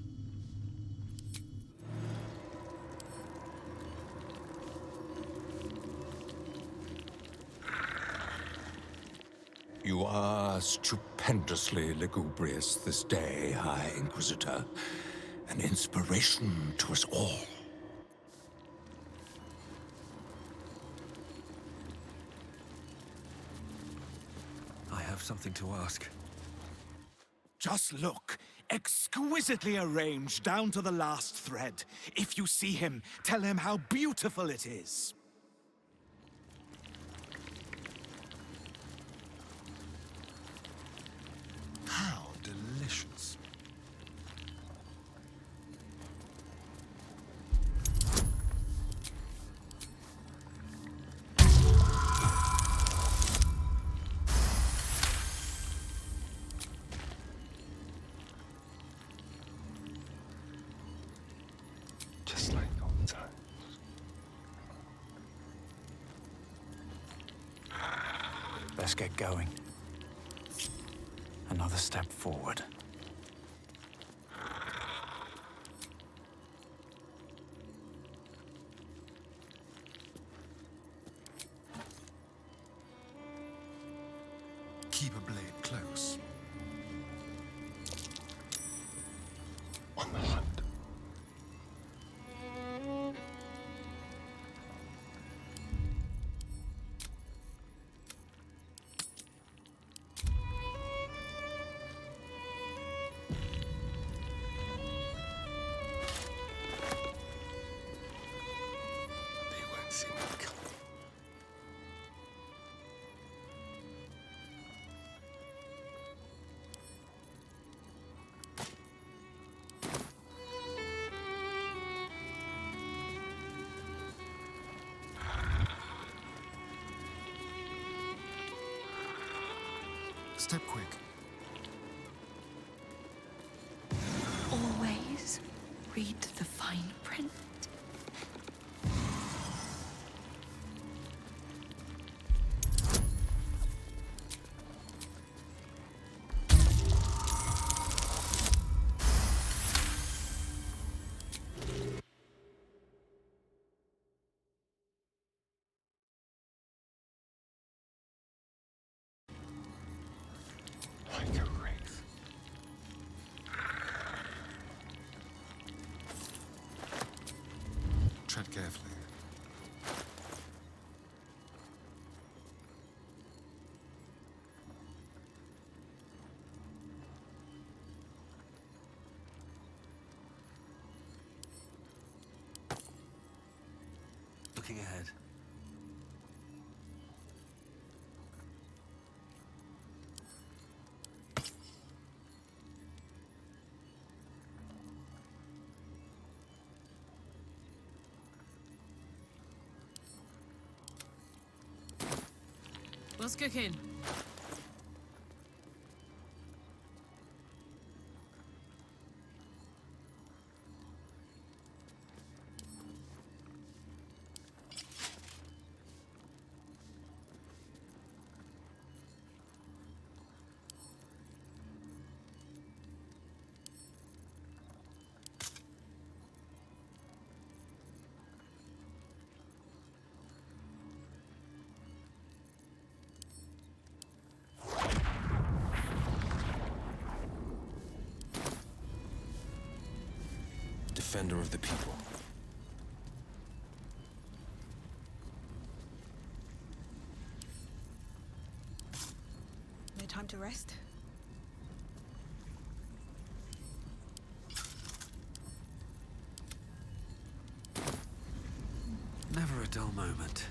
You are stupendously lugubrious this day, High Inquisitor. An inspiration to us all. I have something to ask. Just look. Exquisitely arranged down to the last thread. If you see him, tell him how beautiful it is. How delicious. Just like old times. Let's get going. Another step forward. Keep a blade close. On the hunt. They won't see me coming. Step quick. Always read the fine print. Like a wraith. Tread carefully. Looking ahead. What's cooking? Defender of the people. No time to rest? Never a dull moment.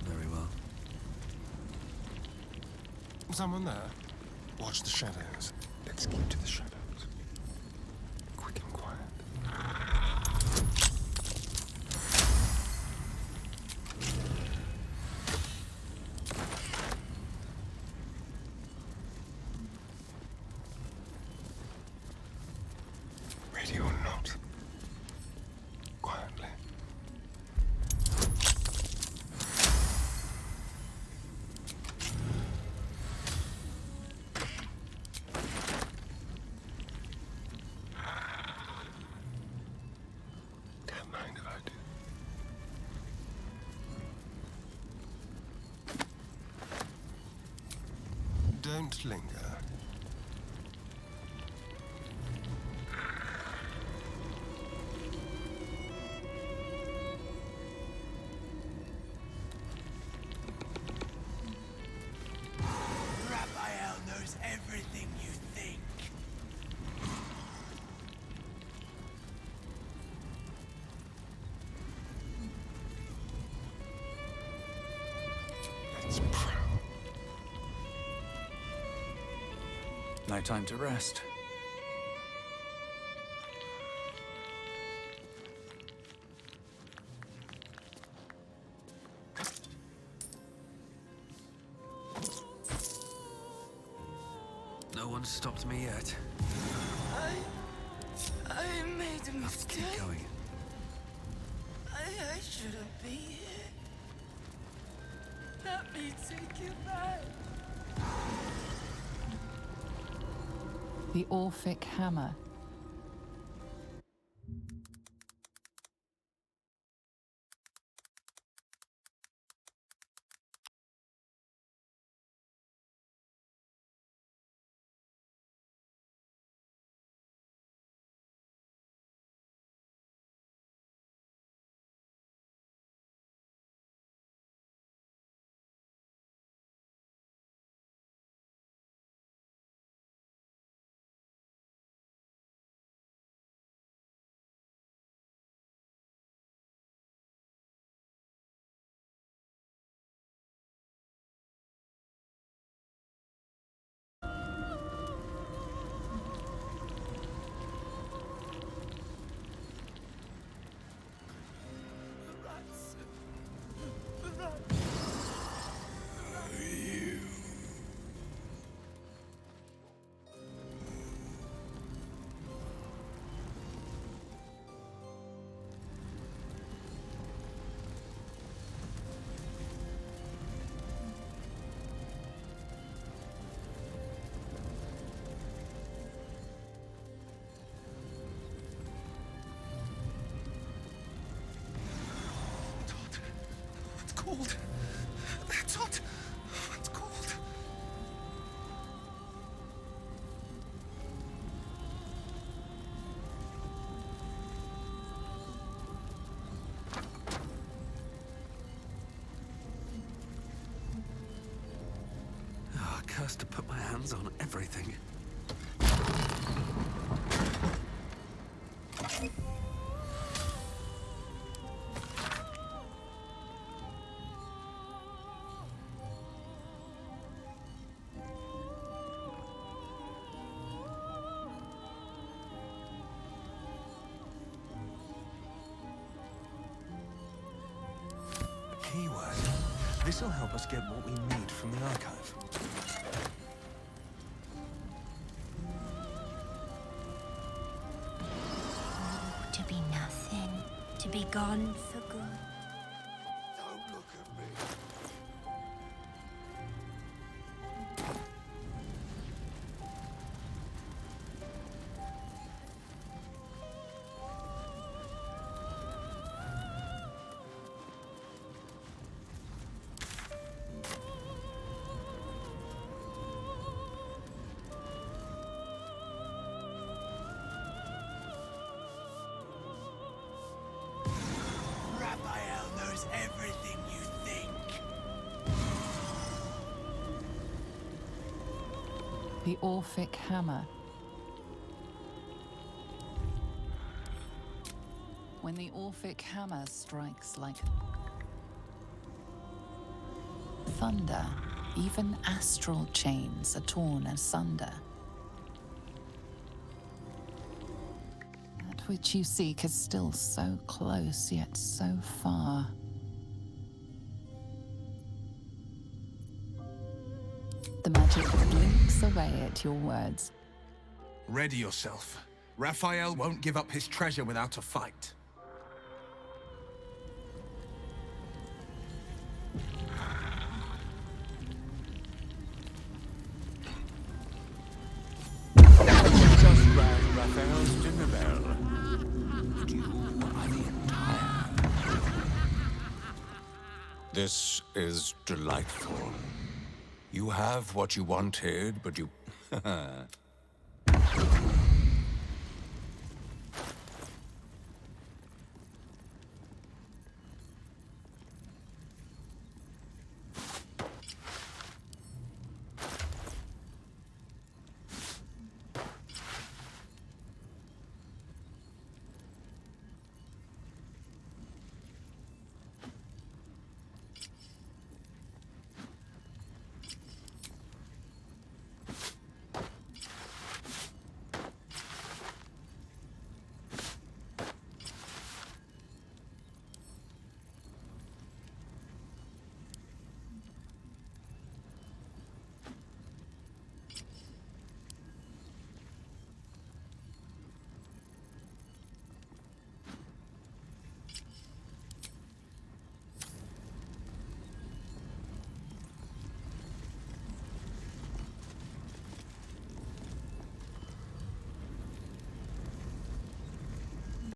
Very well. Someone there? Watch the shadows. Let's keep to the shadows. Quick and quiet. Ready or not. Quietly. Don't mind if I do. Don't linger. Raphael knows everything you think. Let's prowl. No time to rest. No one's stopped me yet. I made a mistake. Keep going. I shouldn't be here. Let me take you back. The Orphic Hammer. cursed to put my hands on everything. Keyword. This'll help us get what we need from the archive. To be nothing, to be gone for good. Don't look at me. Raphael knows everything you think. The Orphic Hammer. When the Orphic Hammer strikes like thunder, even astral chains are torn asunder. That which you seek is still so close, yet so far. The magic blinks away at your words. Ready yourself. Raphael won't give up his treasure without a fight. Just rang Raphael's dinner bell. But you are the entire. This is delightful. You have what you wanted, but you